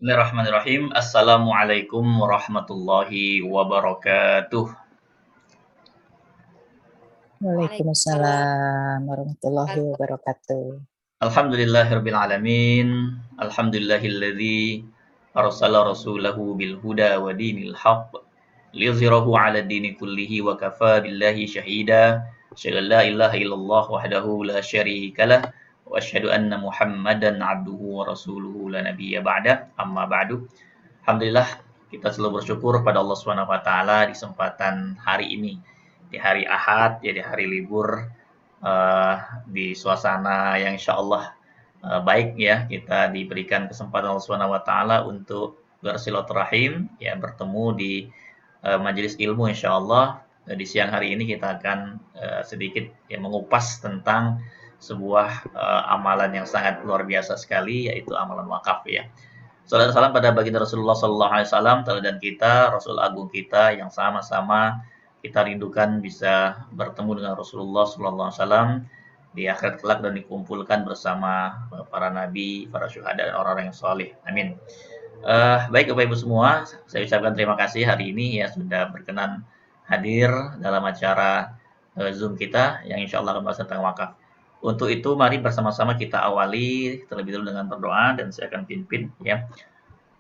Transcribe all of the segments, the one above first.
Bismillahirrahmanirrahim. Assalamualaikum warahmatullahi wabarakatuh. Waalaikumsalam. Waalaikumsalam warahmatullahi wabarakatuh. Alhamdulillahirabbil alamin. Alhamdulillahilladzi arsala rasulahu bil huda wa dinil haqq liyuzhirahu 'ala dini kullihi wa kafa billahi syahida. Asyhadu an la ilaha illallah wahdahu la syarikalah wa asyhadu anna Muhammadan 'abduhu wa rasuluhu la nabiyya ba'da. Amma ba'du. Alhamdulillah kita selalu bersyukur pada Allah Subhanahu wa taala di kesempatan hari ini, di hari Ahad, jadi hari libur, eh, di suasana yang insyaallah baik ya, kita diberikan kesempatan Allah Subhanahu wa taala untuk bersilaturahim ya, bertemu di majelis ilmu insyaallah. Di siang hari ini kita akan sedikit ya mengupas tentang sebuah amalan yang sangat luar biasa sekali, yaitu amalan wakaf ya. Salam salam pada baginda Rasulullah Sallallahu Alaihi Wasallam, teladan kita, Rasul Agung kita yang sama-sama kita rindukan bisa bertemu dengan Rasulullah Sallallahu Alaihi Wasallam di akhirat kelak dan dikumpulkan bersama para nabi, para syuhada dan orang-orang yang soleh. Amin. Baik Bapak Ibu semua, saya ucapkan terima kasih hari ini ya sudah berkenan hadir dalam acara Zoom kita yang insya Allah akan membahas tentang wakaf. Untuk itu mari bersama-sama kita awali terlebih dahulu dengan berdoa dan saya akan pimpin ya.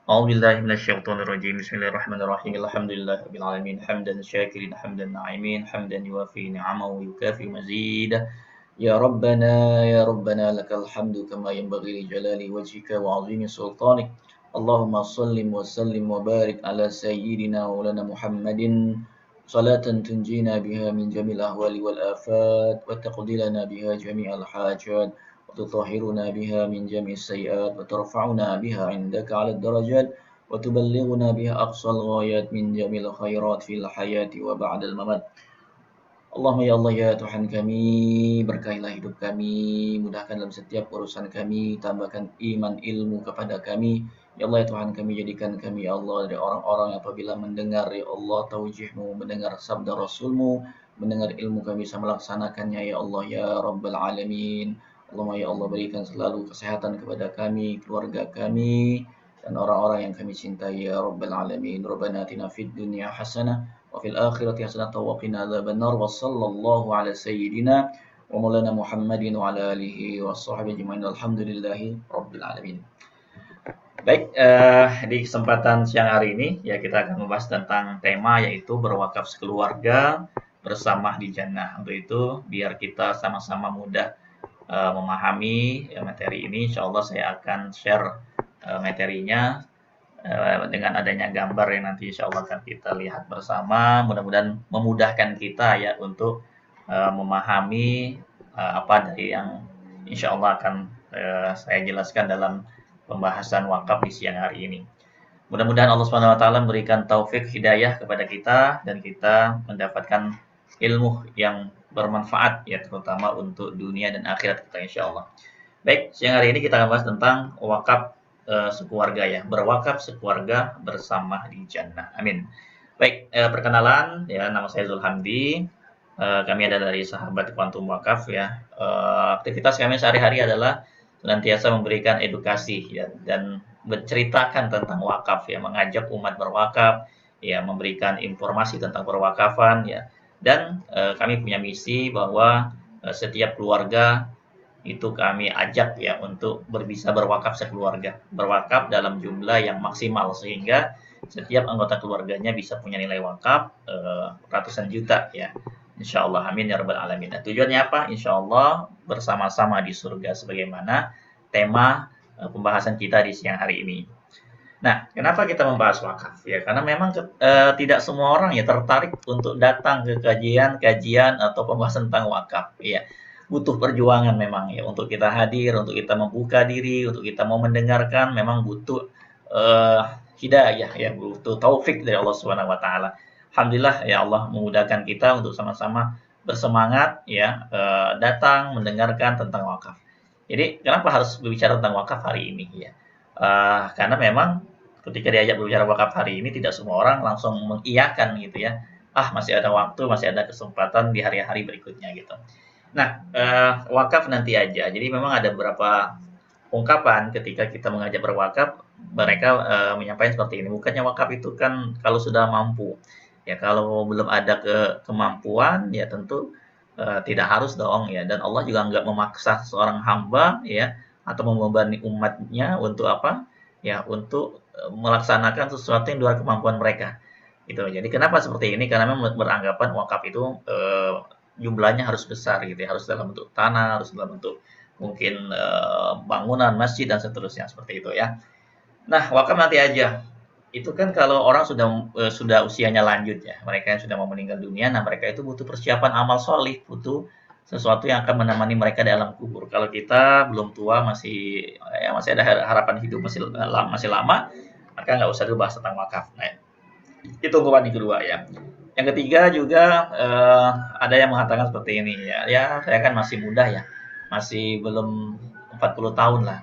A'udzubillahi minasyaitonirrajim. Bismillahirrahmanirrahim. Alhamdulillahirabbil alamin. Hamdan syakirin, hamdan na'imin, hamdan yuwafi ni'amahu wa yukafi mazid. Ya Rabbana lakal hamdu kama yanbaghi li jalali wajhika wa 'azimi sultanik. Allahumma shalli wa sallim wa barik ala sayyidina wa maulana Muhammadin salatan tunjina biha min jamil ahwali wal afat wa taqdi lana biha jami'al hajat وتطهرنا بها من جميع السيئات وترفعنا بها عندك على الدرجات وتبلغنا بها أقصى الغايات من جميع الخيرات في الحياة وبعد الممات. Allahumma ya Allah ya Tuhan kami, berkahilah hidup kami, mudahkan dalam setiap urusan kami, tambahkan iman ilmu kepada kami. Ya Allah ya Tuhan kami, jadikan kami ya Allah dari orang-orang yang apabila mendengar ya Allah taujihmu, mendengar sabda Rasulmu, mendengar ilmu kami bisa melaksanakannya ya Allah ya Rabbal Alamin. Allahumma ya Allah berikan selalu kesehatan kepada kami, keluarga kami, dan orang-orang yang kami cintai ya Rabbal Alamin. Rabbana atina fid dunya hasanah وفي الآخرة حسنة وقنا عذاب النار وصلى الله على سيدنا ومولانا محمد وعلى آله وصحبه أجمعين الحمد لله رب العالمين. Baik, di kesempatan siang hari ini ya kita akan membahas tentang tema yaitu berwakaf sekeluarga bersama di jannah. Untuk itu biar kita sama-sama mudah memahami ya, materi ini, insya Allah saya akan share materinya dengan adanya gambar yang nanti insya Allah akan kita lihat bersama, mudah-mudahan memudahkan kita ya untuk memahami apa dari yang insya Allah akan saya jelaskan dalam pembahasan wakaf di siang hari ini. Mudah-mudahan Allah Subhanahu Wa Taala memberikan taufik hidayah kepada kita dan kita mendapatkan ilmu yang bermanfaat ya, terutama untuk dunia dan akhirat kita insya Allah. Baik, siang hari ini kita akan bahas tentang wakaf sekeluarga ya, berwakaf sekeluarga bersama di jannah. Amin. Baik, perkenalan ya, nama saya Zulhamdi. Kami ada dari sahabat Quantum Wakaf ya. Aktivitas kami sehari-hari adalah senantiasa memberikan edukasi ya, dan menceritakan tentang wakaf ya, mengajak umat berwakaf ya, memberikan informasi tentang perwakafan ya. Dan kami punya misi bahwa setiap keluarga itu kami ajak ya untuk bisa berwakaf sekeluarga, berwakaf dalam jumlah yang maksimal sehingga setiap anggota keluarganya bisa punya nilai wakaf ratusan juta ya, insya Allah. Amin ya rabbal alamin. Nah, tujuannya apa? Insya Allah bersama-sama di surga sebagaimana tema pembahasan kita di siang hari ini. Nah, kenapa kita membahas wakaf ya? Karena memang tidak semua orang ya tertarik untuk datang ke kajian atau pembahasan tentang wakaf ya. Butuh perjuangan memang ya untuk kita hadir, untuk kita membuka diri, untuk kita mau mendengarkan, memang butuh hidayah ya, butuh taufik dari Allah Subhanahu wa taala. Alhamdulillah ya Allah memudahkan kita untuk sama-sama bersemangat ya, datang mendengarkan tentang wakaf. Jadi kenapa harus berbicara tentang wakaf hari ini ya? Karena memang ketika diajak berbicara wakaf hari ini tidak semua orang langsung mengiyakan gitu ya. Ah, masih ada waktu, masih ada kesempatan di hari-hari berikutnya gitu. Nah, wakaf nanti aja. Jadi memang ada beberapa ungkapan ketika kita mengajak berwakaf, mereka menyampaikan seperti ini, bukannya wakaf itu kan kalau sudah mampu. Ya kalau belum ada kemampuan ya tentu tidak harus dong ya, dan Allah juga nggak memaksa seorang hamba ya atau membebani umatnya untuk apa? Ya untuk melaksanakan sesuatu yang di luar kemampuan mereka. Gitu. Jadi kenapa seperti ini? Karena memang beranggapan wakaf itu jumlahnya harus besar gitu ya, harus dalam bentuk tanah, harus dalam bentuk mungkin bangunan masjid dan seterusnya seperti itu ya. Nah, wakaf nanti aja. Itu kan kalau orang sudah usianya lanjut ya, mereka yang sudah mau meninggal dunia, nah mereka itu butuh persiapan amal solih, butuh sesuatu yang akan menemani mereka dalam kubur. Kalau kita belum tua, masih ada harapan hidup masih lama, maka nggak usah dulu bahas tentang wakaf. Nah, itu ungkapan yang kedua ya. Yang ketiga juga ada yang mengatakan seperti ini ya. Ya, saya kan masih muda ya. Masih belum 40 tahun lah.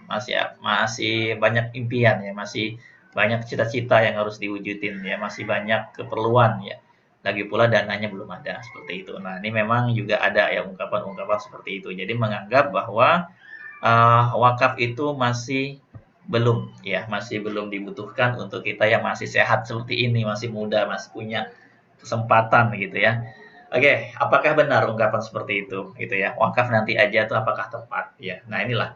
Masih banyak impian ya, masih banyak cita-cita yang harus diwujudin ya, masih banyak keperluan ya. Lagi pula dananya belum ada seperti itu. Nah, ini memang juga ada ya ungkapan-ungkapan seperti itu. Jadi menganggap bahwa wakaf itu masih belum dibutuhkan untuk kita yang masih sehat seperti ini, masih muda, masih punya kesempatan gitu ya. Oke, apakah benar ungkapan seperti itu gitu ya? Wakaf nanti aja itu apakah tepat ya? Nah, inilah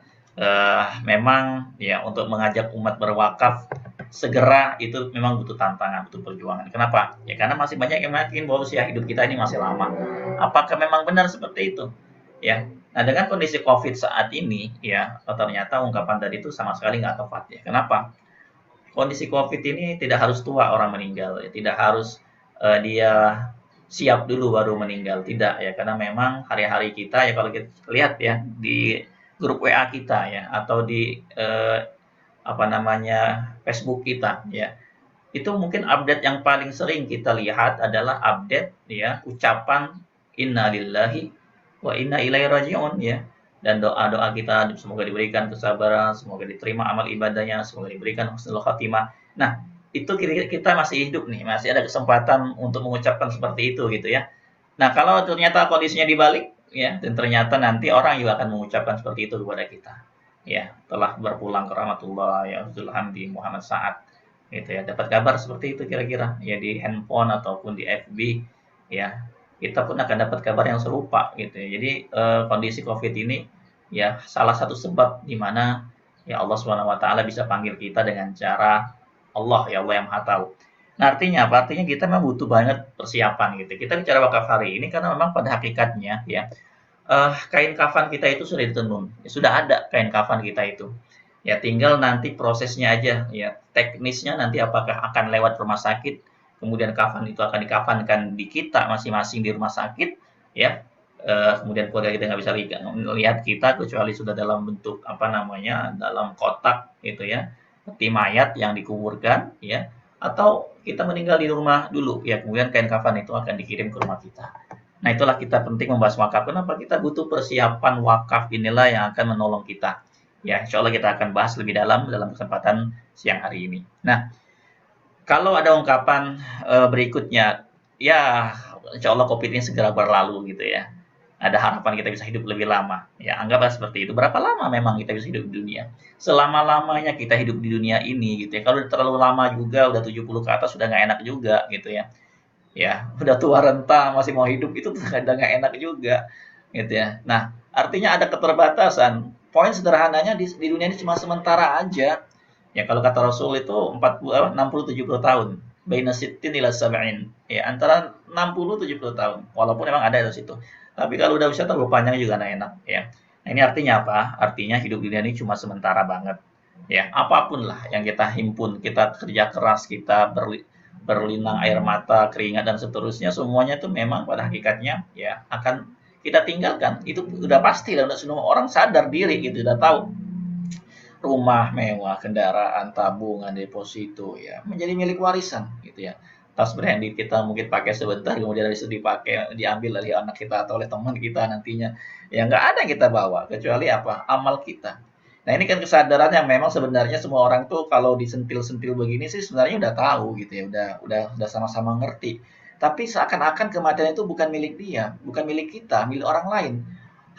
memang ya untuk mengajak umat berwakaf segera itu memang butuh tantangan, butuh perjuangan. Kenapa? Ya karena masih banyak yang yakin bahwa usia hidup kita ini masih lama. Apakah memang benar seperti itu? Ya. Nah, dengan kondisi Covid saat ini ya, ternyata ungkapan tadi itu sama sekali nggak tepat ya. Kenapa? Kondisi Covid ini tidak harus tua orang meninggal ya, tidak harus dia siap dulu baru meninggal, tidak ya, karena memang hari-hari kita ya kalau kita lihat ya di grup WA kita ya atau di apa namanya Facebook kita ya, itu mungkin update yang paling sering kita lihat adalah update ya ucapan innalillahi wa inna ilaihi rajiun ya, dan doa-doa kita semoga diberikan kesabaran, semoga diterima amal ibadahnya, semoga diberikan husnul khatimah. Nah, itu kita masih hidup nih, masih ada kesempatan untuk mengucapkan seperti itu gitu ya. Nah, kalau ternyata kondisinya dibalik ya, dan ternyata nanti orang juga akan mengucapkan seperti itu kepada kita. Ya, telah berpulang ke rahmatullah ya Hamdi Muhammad Sa'ad gitu ya. Dapat kabar seperti itu kira-kira ya di handphone ataupun di FB ya. Kita pun akan dapat kabar yang serupa gitu ya. Jadi kondisi Covid ini ya salah satu sebab di mana ya Allah Subhanahu wa taala bisa panggil kita dengan cara Allah ya, Allah yang Maha tahu. Nah, artinya apa? Artinya kita memang butuh banget persiapan gitu. Kita bicara wakaf hari ini karena memang pada hakikatnya ya kain kafan kita itu sudah ditenun. Ya, sudah ada kain kafan kita itu. Ya tinggal nanti prosesnya aja ya. Teknisnya nanti apakah akan lewat rumah sakit, kemudian kafan itu akan dikafankan di kita masing-masing di rumah sakit ya. Kemudian keluarga kita nggak bisa lihat kita kecuali sudah dalam bentuk apa namanya dalam kotak gitu ya, peti mayat yang dikuburkan ya, atau kita meninggal di rumah dulu ya, kemudian kain kafan itu akan dikirim ke rumah kita. Nah, itulah kita penting membahas wakaf. Kenapa kita butuh persiapan wakaf inilah yang akan menolong kita. Ya, insya Allah kita akan bahas lebih dalam kesempatan siang hari ini. Nah, kalau ada ungkapan berikutnya, ya insya Allah COVID ini segera berlalu gitu ya. Ada harapan kita bisa hidup lebih lama. Ya, anggaplah seperti itu. Berapa lama memang kita bisa hidup di dunia? Selama-lamanya kita hidup di dunia ini gitu ya. Kalau terlalu lama juga, udah 70 ke atas, sudah nggak enak juga gitu ya. Ya udah tua renta masih mau hidup itu tuh kadang nggak enak juga gitu ya. Nah, artinya ada keterbatasan. Poin sederhananya di dunia ini cuma sementara aja. Ya kalau kata Rasul itu 60-70 tahun. Baina sittin ila sab'in. Ya antara 60-70 tahun. Walaupun memang ada di situ. Tapi kalau udah bisa terlalu panjang juga nggak enak ya. Nah, ini artinya apa? Artinya hidup di dunia ini cuma sementara banget. Ya, apapun lah yang kita himpun, kita kerja keras, kita berlinang air mata, keringat dan seterusnya, semuanya itu memang pada hakikatnya ya akan kita tinggalkan. Itu udah pasti lah, udah semua orang sadar diri gitu, udah tahu. Rumah mewah, kendaraan, tabungan, deposito ya menjadi milik warisan gitu ya. Tas branded kita mungkin pakai sebentar, kemudian dari itu diambil oleh anak kita atau oleh teman kita nantinya. Ya nggak ada yang kita bawa kecuali apa? Amal kita. Nah, ini kan kesadaran yang memang sebenarnya semua orang tuh kalau disentil-sentil begini sih sebenarnya udah tahu gitu ya, udah sama-sama ngerti. Tapi seakan-akan kematian itu bukan milik dia, bukan milik kita, milik orang lain.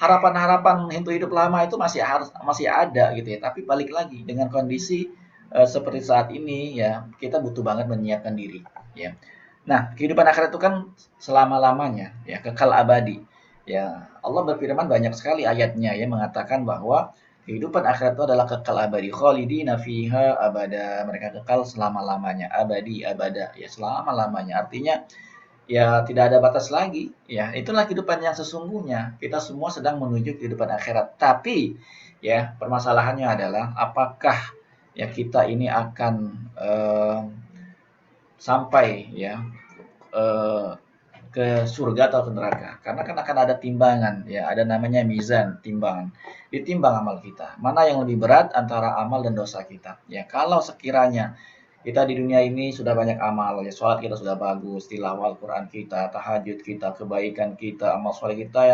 harapan-harapan untuk hidup lama itu masih ada gitu ya. Tapi balik lagi dengan kondisi seperti saat ini ya, kita butuh banget menyiapkan diri ya. Nah, kehidupan akhirat itu kan selama-lamanya ya, kekal abadi. Ya, Allah berfirman banyak sekali ayatnya ya mengatakan bahwa kehidupan akhirat itu adalah kekal abadi, khalidina fiha abada. Mereka kekal selama-lamanya, abadi abada ya, selama-lamanya. Artinya ya tidak ada batas lagi. Ya, itulah kehidupan yang sesungguhnya. Kita semua sedang menuju kehidupan akhirat. Tapi ya, permasalahannya adalah apakah ya kita ini akan sampai ya eh, ke surga atau ke neraka. Karena kan akan ada timbangan ya, ada namanya mizan, timbangan. Ditimbang amal kita. Mana yang lebih berat antara amal dan dosa kita. Ya, kalau sekiranya kita di dunia ini sudah banyak amal, ya sholat kita sudah bagus, tilawah Al-Quran kita, tahajud kita, kebaikan kita, amal soleh kita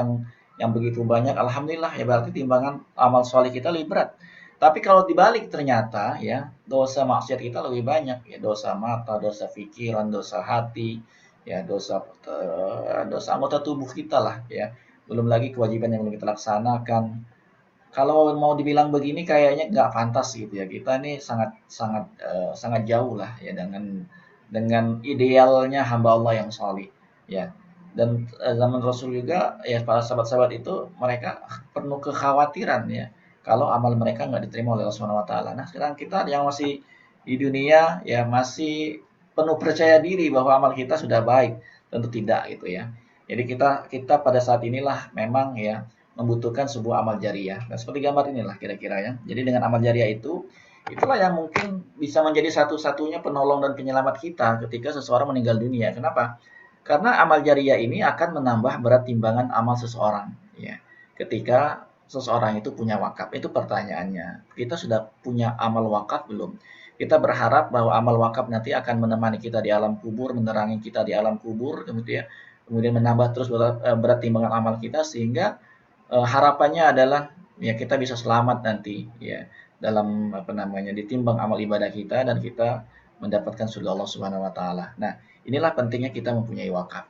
yang begitu banyak, alhamdulillah ya berarti timbangan amal soleh kita lebih berat. Tapi kalau dibalik ternyata ya dosa maksiat kita lebih banyak ya, dosa mata, dosa pikiran, dosa hati, ya dosa anggota tubuh kita lah ya. Belum lagi kewajiban yang belum kita laksanakan. Kalau mau dibilang begini kayaknya nggak pantas gitu ya. Kita ini sangat sangat sangat jauh lah ya dengan idealnya hamba Allah yang solih ya. Dan zaman Rasul juga ya para sahabat-sahabat itu mereka penuh kekhawatiran ya kalau amal mereka nggak diterima oleh Allah Subhanahu Wa Taala. Nah sekarang kita yang masih di dunia ya masih penuh percaya diri bahwa amal kita sudah baik, tentu tidak gitu ya. Jadi kita kita pada saat inilah memang ya membutuhkan sebuah amal jariah. Dan seperti gambar inilah kira-kira ya. Jadi dengan amal jariah itu, itulah yang mungkin bisa menjadi satu-satunya penolong dan penyelamat kita ketika seseorang meninggal dunia. Kenapa? Karena amal jariah ini akan menambah berat timbangan amal seseorang. Ya, ketika seseorang itu punya wakaf, itu pertanyaannya. Kita sudah punya amal wakaf belum? Kita berharap bahwa amal wakaf nanti akan menemani kita di alam kubur, menerangi kita di alam kubur, kemudian menambah terus berat timbangan amal kita sehingga harapannya adalah ya kita bisa selamat nanti ya dalam apa namanya ditimbang amal ibadah kita dan kita mendapatkan surga Allah Subhanahu wa taala. Nah, inilah pentingnya kita mempunyai wakaf.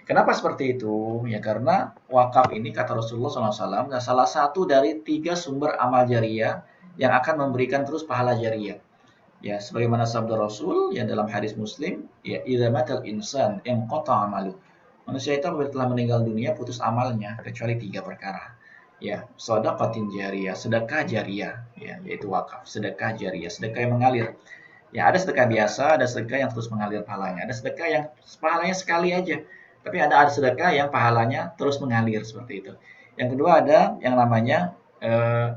Kenapa seperti itu? Ya karena wakaf ini kata Rasulullah SAW salah satu dari 3 sumber amal jariah yang akan memberikan terus pahala jariah. Ya, sebagaimana sabda Rasul yang dalam hadis Muslim, ya idza matal insan inqata amalu. Manusia itu apabila telah meninggal dunia putus amalnya kecuali 3 perkara. Ya, sedekah jariyah, sedekah jariyah, ya, yaitu wakaf, sedekah jariyah, sedekah yang mengalir. Ya, ada sedekah biasa, ada sedekah yang terus mengalir pahalanya. Ada sedekah yang pahalanya sekali aja. Tapi ada sedekah yang pahalanya terus mengalir seperti itu. Yang kedua ada yang namanya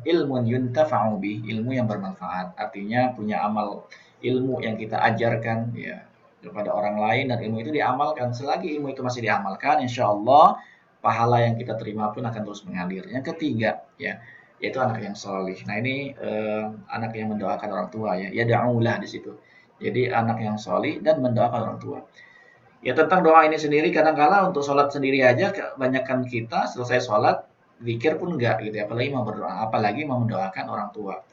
ilmun yuntafa'u bih, ilmu yang bermanfaat. Artinya punya amal ilmu yang kita ajarkan ya kepada orang lain dan ilmu itu diamalkan. Selagi ilmu itu masih diamalkan, insya Allah pahala yang kita terima pun akan terus mengalir. Yang ketiga ya yaitu anak yang solih. Nah ini anak yang mendoakan orang tua ya, ya da'ulah di situ. Jadi anak yang solih dan mendoakan orang tua. Ya tentang doa ini sendiri kadang-kala untuk sholat sendiri aja kebanyakan kita selesai sholat zikir pun enggak gitu ya, apalagi mau berdoa, apalagi mau mendoakan orang tua.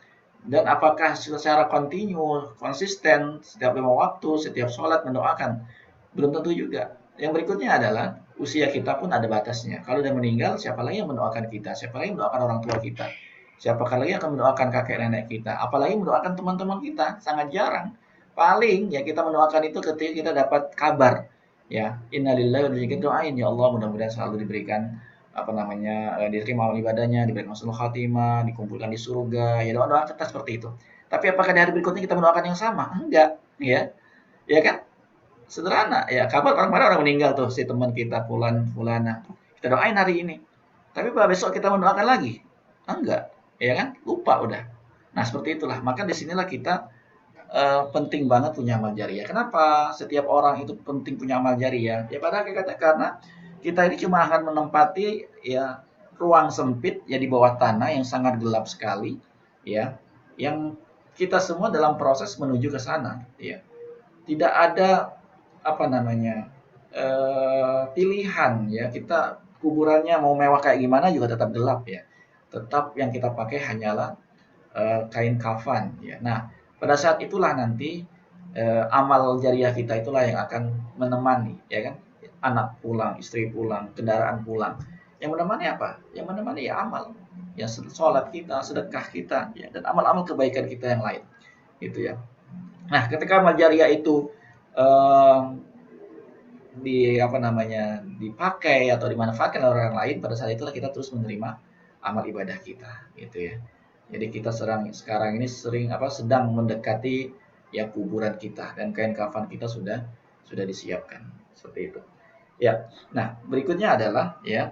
Dan apakah secara kontinu, konsisten setiap 5 waktu, setiap sholat mendoakan? Belum tentu juga. Yang berikutnya adalah usia kita pun ada batasnya. Kalau udah meninggal, siapa lagi yang mendoakan kita? Siapa lagi yang mendoakan orang tua kita? Siapa lagi yang akan mendoakan kakek nenek kita? Apalagi mendoakan teman-teman kita? Sangat jarang. Paling ya kita mendoakan itu ketika kita dapat kabar. Ya, innalillahi wa inna ilaihi doain ya Allah mudah-mudahan selalu diberikan apa namanya diterima amal ibadahnya, diberikan husnul khatimah, dikumpulkan di surga. Ya doa-doa kita seperti itu. Tapi apakah di hari berikutnya kita mendoakan yang sama? Enggak, ya. Ya kan? Sederhana ya kabar orang meninggal tuh si teman kita fulan fulana kita doain hari ini tapi pada besok kita mendoakan lagi enggak ya kan lupa udah. Nah seperti itulah maka disinilah kita penting banget punya amal jariah. Kenapa setiap orang itu penting punya amal jariah ya pada hakikatnya karena kita ini cuma akan menempati ya ruang sempit ya di bawah tanah yang sangat gelap sekali ya yang kita semua dalam proses menuju ke sana ya tidak ada apa namanya pilihan ya kita kuburannya mau mewah kayak gimana juga tetap gelap ya tetap yang kita pakai hanyalah kain kafan ya. Nah pada saat itulah nanti amal jariah kita itulah yang akan menemani ya kan anak pulang istri pulang kendaraan pulang Yang menemani apa? Yang menemani ya amal, ya sholat kita, sedekah kita, ya, dan amal-amal kebaikan kita yang lain, gitu ya. Nah, ketika amal jariah itu eh, di apa namanya dipakai atau dimanfaatkan oleh orang lain, pada saat itulah kita terus menerima amal ibadah kita, gitu ya. Jadi kita sekarang ini sedang mendekati ya kuburan kita, dan kain kafan kita sudah disiapkan seperti itu. Ya. Nah, berikutnya adalah ya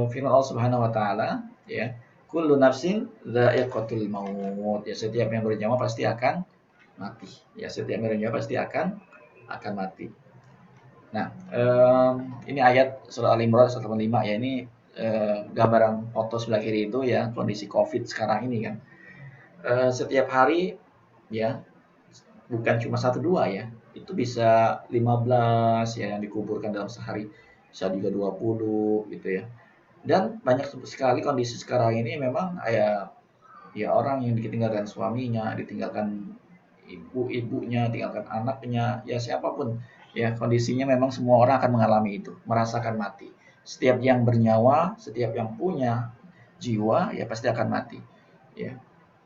firman Allah Subhanahu wa taala ya, kullu nafsin dha'iqatul maut. Ya, setiap yang bernyawa pasti akan mati. Ya, setiap yang bernyawa pasti akan mati. Nah, ini ayat surah Al-Imran 185 ya, ini gambaran foto sebelah kiri itu ya kondisi Covid sekarang ini kan. Setiap hari ya, bukan cuma satu dua ya, itu bisa 15 ya yang dikuburkan dalam sehari, bisa juga 20 gitu ya. Dan banyak sekali kondisi sekarang ini memang ya orang yang ditinggalkan suaminya, ditinggalkan ibunya, tinggalkan anaknya, ya siapapun ya kondisinya memang semua orang akan mengalami itu, merasakan mati. Setiap yang bernyawa, setiap yang punya jiwa ya pasti akan mati. Ya.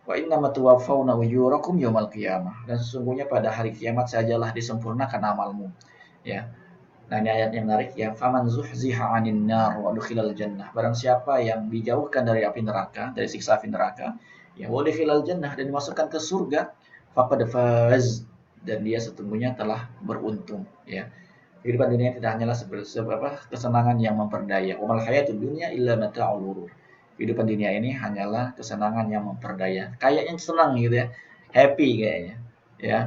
Wa innama tuwaffawna ujurakum yaumal qiyamah. Dan sesungguhnya pada hari kiamat sajalah disempurnakan amalmu. Ya. Nah, ini ayat yang menarik ya. Faman zuhziha 'anil nar wa udkhilal jannah. Barang siapa yang dijauhkan dari api neraka, dari siksa api neraka, ya wa udkhilal jannah, dan dimasukkan ke surga, faqad faz, dan dia sesungguhnya telah beruntung ya. Kehidupan dunia tidak hanyalah kesenangan yang memperdaya. Wa mal hayatud dunya illa mata'ul ghurur. Kehidupan dunia ini hanyalah kesenangan yang memperdaya. Kayaknya senang gitu ya. Happy kayaknya. Ya.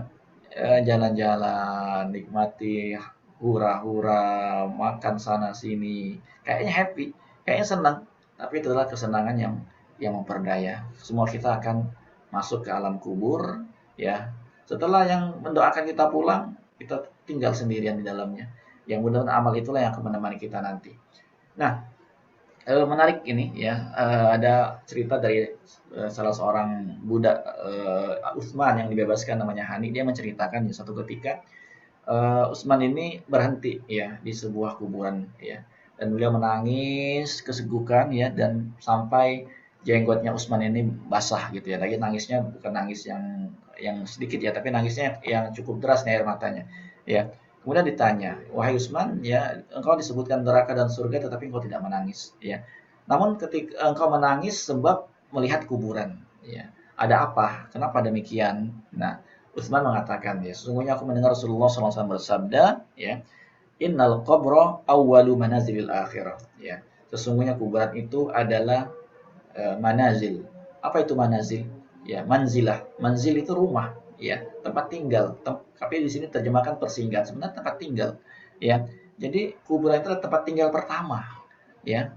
Jalan-jalan, nikmati hura-hura, makan sana sini. Kayaknya happy, kayaknya senang. Tapi itu adalah kesenangan yang memperdaya. Semua kita akan masuk ke alam kubur, ya. Setelah yang mendoakan kita pulang, kita tinggal sendirian di dalamnya. Yang mudah-mudahan amal itulah yang akan menemani kita nanti. Nah, menarik ini ya, ada cerita dari salah seorang budak Utsman yang dibebaskan, namanya Hani. Dia menceritakan ya, suatu ketika Utsman ini berhenti ya di sebuah kuburan ya, dan beliau menangis kesegukan ya, dan sampai jenggotnya Utsman ini basah gitu ya. Lagi nangisnya bukan nangis yang sedikit ya, tapi nangisnya yang cukup deras nih air matanya ya. Kemudian ditanya, wahai Utsman, ya engkau disebutkan neraka dan surga tetapi engkau tidak menangis ya. Namun ketika engkau menangis sebab melihat kuburan ya. Ada apa? Kenapa demikian? Nah, Utsman mengatakan ya, sesungguhnya aku mendengar Rasulullah SAW bersabda ya, innal qabra awwalu manazilil akhirah ya. Sesungguhnya kuburan itu adalah manazil. Apa itu manazil? Ya, manzilah. Manzil itu rumah ya, tempat tinggal. Tapi di sini terjemahkan persinggahan, sebenarnya tempat tinggal ya. Jadi kuburan itu adalah tempat tinggal pertama ya.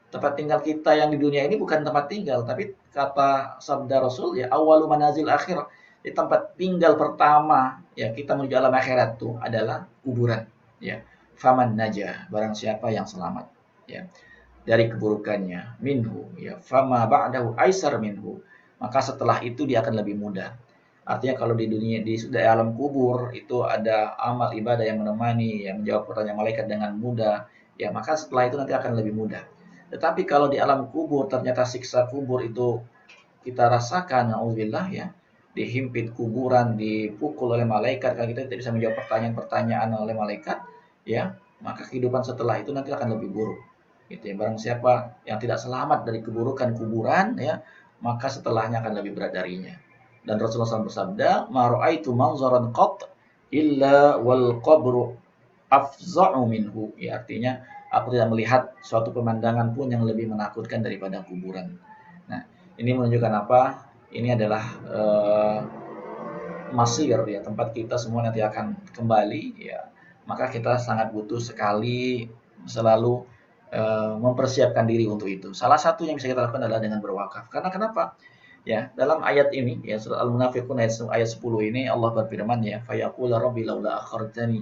Tempat tinggal kita yang di dunia ini bukan tempat tinggal, tapi kata sabda Rasul ya, awalu manazil akhir, di tempat tinggal pertama ya kita menuju alam akhirat itu adalah kuburan ya. Faman najah, barang siapa yang selamat ya dari keburukannya, minhu ya, fama ba'dahu aisar minhu, maka setelah itu dia akan lebih mudah. Artinya kalau di dunia, di alam kubur itu ada amal ibadah yang menemani, yang menjawab pertanyaan malaikat dengan mudah ya, maka setelah itu nanti akan lebih mudah. Tetapi kalau di alam kubur ternyata siksa kubur itu kita rasakan, nauzubillah ya, dihimpit kuburan, dipukul oleh malaikat, kalau kita tidak bisa menjawab pertanyaan-pertanyaan oleh malaikat, ya, maka kehidupan setelah itu nanti akan lebih buruk. Gitu ya. Barang siapa yang tidak selamat dari keburukan kuburan, ya, maka setelahnya akan lebih berat darinya. Dan Rasulullah SAW bersabda, "Ma ra'aitu manzaran qat illa wal qabru afza'u minhu." Ya, artinya aku tidak melihat suatu pemandangan pun yang lebih menakutkan daripada kuburan. Nah, ini menunjukkan apa? Ini adalah masir ya, tempat kita semua nanti akan kembali ya. Maka kita sangat butuh sekali selalu mempersiapkan diri untuk itu. Salah satu yang bisa kita lakukan adalah dengan berwakaf. Karena kenapa? Ya, dalam ayat ini ya, surah Al-Munafiqun ayat 10 ini Allah berfirman ya, fayaqul rabbi laula akhartani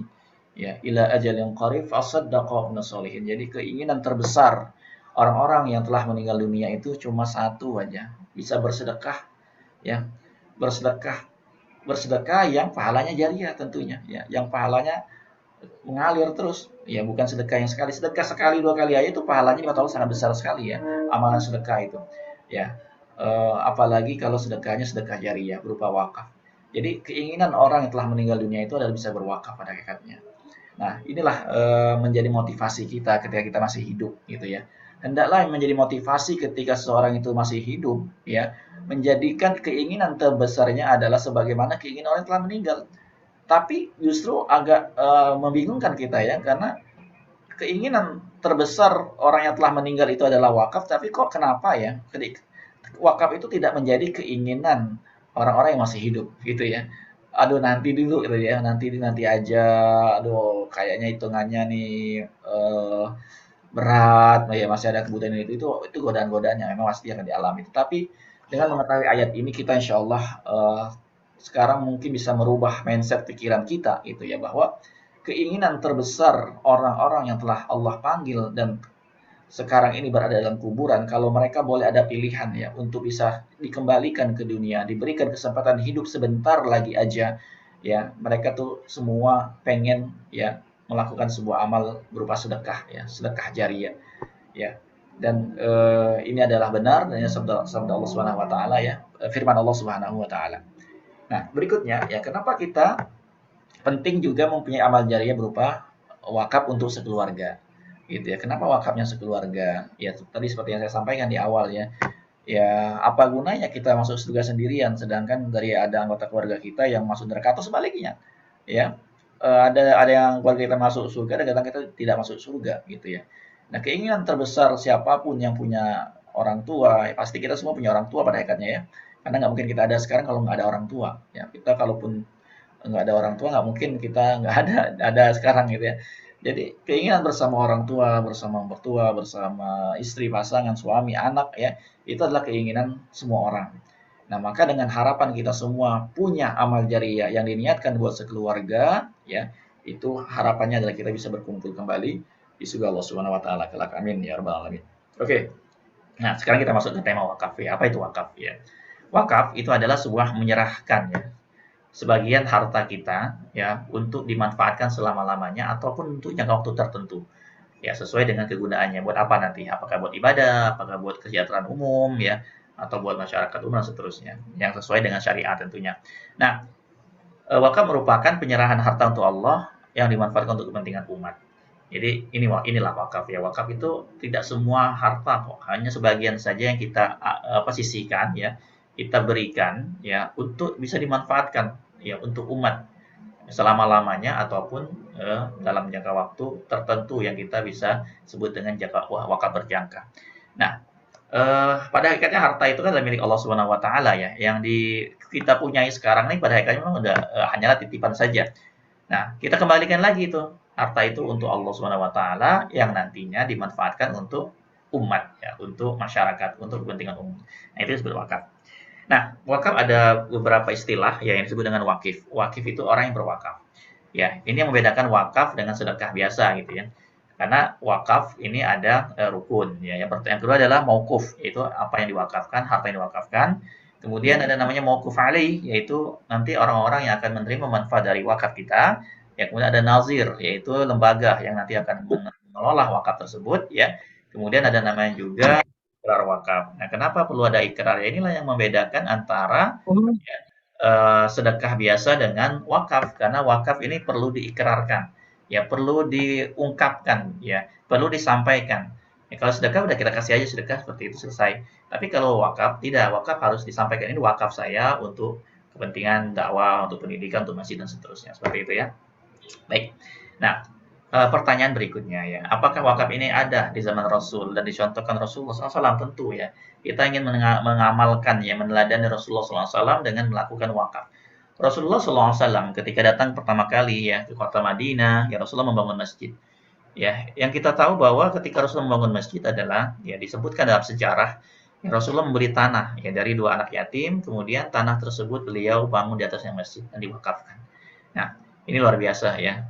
ya ila ajalin qarib fasaddaqa wa sholihin. Jadi keinginan terbesar orang-orang yang telah meninggal dunia itu cuma satu aja, bisa bersedekah ya, bersedekah yang pahalanya jariah tentunya ya, yang pahalanya mengalir terus. Ya bukan sedekah yang sekali, sedekah sekali 2 kali aja itu pahalanya di mata Allah sangat besar sekali ya, amalan sedekah itu. Ya, apalagi kalau sedekahnya sedekah jariyah berupa wakaf. Jadi keinginan orang yang telah meninggal dunia itu adalah bisa berwakaf pada hakikatnya. Nah, inilah menjadi motivasi kita ketika kita masih hidup gitu ya. Hendaklah menjadi motivasi ketika seseorang itu masih hidup ya, menjadikan keinginan terbesarnya adalah sebagaimana keinginan orang yang telah meninggal. Tapi justru agak membingungkan kita ya, karena keinginan terbesar orang yang telah meninggal itu adalah wakaf, tapi kok kenapa ya wakaf itu tidak menjadi keinginan orang-orang yang masih hidup gitu ya. Aduh nanti dulu gitu ya, nanti nanti aja. Aduh kayaknya hitungannya nih berat, ya masih ada kebutuhan itu godaan-godaan yang memang pasti akan dialami. Tapi dengan mengetahui ayat ini kita insya Allah sekarang mungkin bisa merubah mindset pikiran kita gitu ya, bahwa keinginan terbesar orang-orang yang telah Allah panggil dan sekarang ini berada dalam kuburan, kalau mereka boleh ada pilihan ya untuk bisa dikembalikan ke dunia, diberikan kesempatan hidup sebentar lagi aja, ya mereka tuh semua pengen ya melakukan sebuah amal berupa sedekah ya, sedekah jariyah ya. Dan ini adalah benar dan ini sabda Allah Subhanahu wa taala ya, firman Allah Subhanahu wa taala. Nah, berikutnya ya kenapa kita penting juga mempunyai amal jariyah berupa wakaf untuk sekeluarga gitu ya. Kenapa wakafnya sekeluarga? Ya tadi seperti yang saya sampaikan di awal ya. Ya apa gunanya kita masuk surga sendirian sedangkan dari ada anggota keluarga kita yang masuk neraka atau sebaliknya. Ya. Ada yang keluarga kita masuk surga dan kadang kita tidak masuk surga gitu ya. Nah, keinginan terbesar siapapun yang punya orang tua, ya pasti kita semua punya orang tua pada hakikatnya ya. Karena nggak mungkin kita ada sekarang kalau nggak ada orang tua. Ya, kita kalaupun nggak ada orang tua nggak mungkin kita nggak ada sekarang gitu ya. Jadi keinginan bersama orang tua, bersama mertua, bersama istri, pasangan, suami, anak ya, itu adalah keinginan semua orang. Nah, maka dengan harapan kita semua punya amal jariyah yang diniatkan buat sekeluarga ya, itu harapannya adalah kita bisa berkumpul kembali di surga Allah Subhanahu wa taala kelak, amin ya rabbal alamin. Oke. Nah, sekarang kita masuk ke tema wakaf ya. Apa itu wakaf ya? Wakaf itu adalah sebuah menyerahkan ya, sebagian harta kita ya untuk dimanfaatkan selama-lamanya ataupun untuk jangka waktu tertentu. Ya, sesuai dengan kegunaannya. Buat apa nanti? Apakah buat ibadah, apakah buat kesejahteraan umum ya, atau buat masyarakat umum dan seterusnya. Yang sesuai dengan syariat tentunya. Nah, wakaf merupakan penyerahan harta untuk Allah yang dimanfaatkan untuk kepentingan umat. Jadi inilah wakaf ya. Wakaf itu tidak semua harta kok, hanya sebagian saja yang kita sisihkan ya, kita berikan ya untuk bisa dimanfaatkan ya untuk umat selama-lamanya ataupun dalam jangka waktu tertentu yang kita bisa sebut dengan jangka wakaf berjangka. Nah, pada hakikatnya harta itu kan adalah milik Allah Subhanahu wa taala ya. Yang kita punyai sekarang ini pada hakikatnya memang udah hanyalah titipan saja. Nah, kita kembalikan lagi itu harta itu untuk Allah Subhanahu wa taala yang nantinya dimanfaatkan untuk umat ya, untuk masyarakat, untuk kepentingan umum. Nah, itu disebut wakaf. Nah, wakaf ada beberapa istilah ya yang disebut dengan wakif. Wakif itu orang yang berwakaf. Ya, ini yang membedakan wakaf dengan sedekah biasa gitu ya. Karena wakaf ini ada rukun ya. Yang kedua adalah mauquf, yaitu apa yang diwakafkan, harta yang diwakafkan. Kemudian ada namanya mauquf alaih, yaitu nanti orang-orang yang akan menerima manfaat dari wakaf kita. Ya, kemudian ada nazir, yaitu lembaga yang nanti akan mengelola wakaf tersebut ya. Kemudian ada namanya juga ikrar wakaf. Nah, kenapa perlu ada ikrar? Inilah yang membedakan antara ya, sedekah biasa dengan wakaf. Karena wakaf ini perlu diikrarkan, ya perlu diungkapkan, ya perlu disampaikan. Ya, kalau sedekah udah kita kasih aja sedekah seperti itu selesai. Tapi kalau wakaf tidak, wakaf harus disampaikan. Ini wakaf saya untuk kepentingan dakwah, untuk pendidikan, untuk masjid dan seterusnya. Seperti itu ya. Baik. Nah, pertanyaan berikutnya ya, apakah wakaf ini ada di zaman Rasul dan dicontohkan Rasulullah SAW? Tentu ya, kita ingin mengamalkan ya, meneladani Rasulullah SAW dengan melakukan wakaf. Rasulullah SAW ketika datang pertama kali ya ke kota Madinah, ya Rasulullah membangun masjid. Ya, yang kita tahu bahwa ketika Rasulullah membangun masjid adalah ya disebutkan dalam sejarah ya, Rasulullah memberi tanah ya dari 2 anak yatim, kemudian tanah tersebut beliau bangun di atasnya masjid dan diwakafkan. Nah, ini luar biasa ya.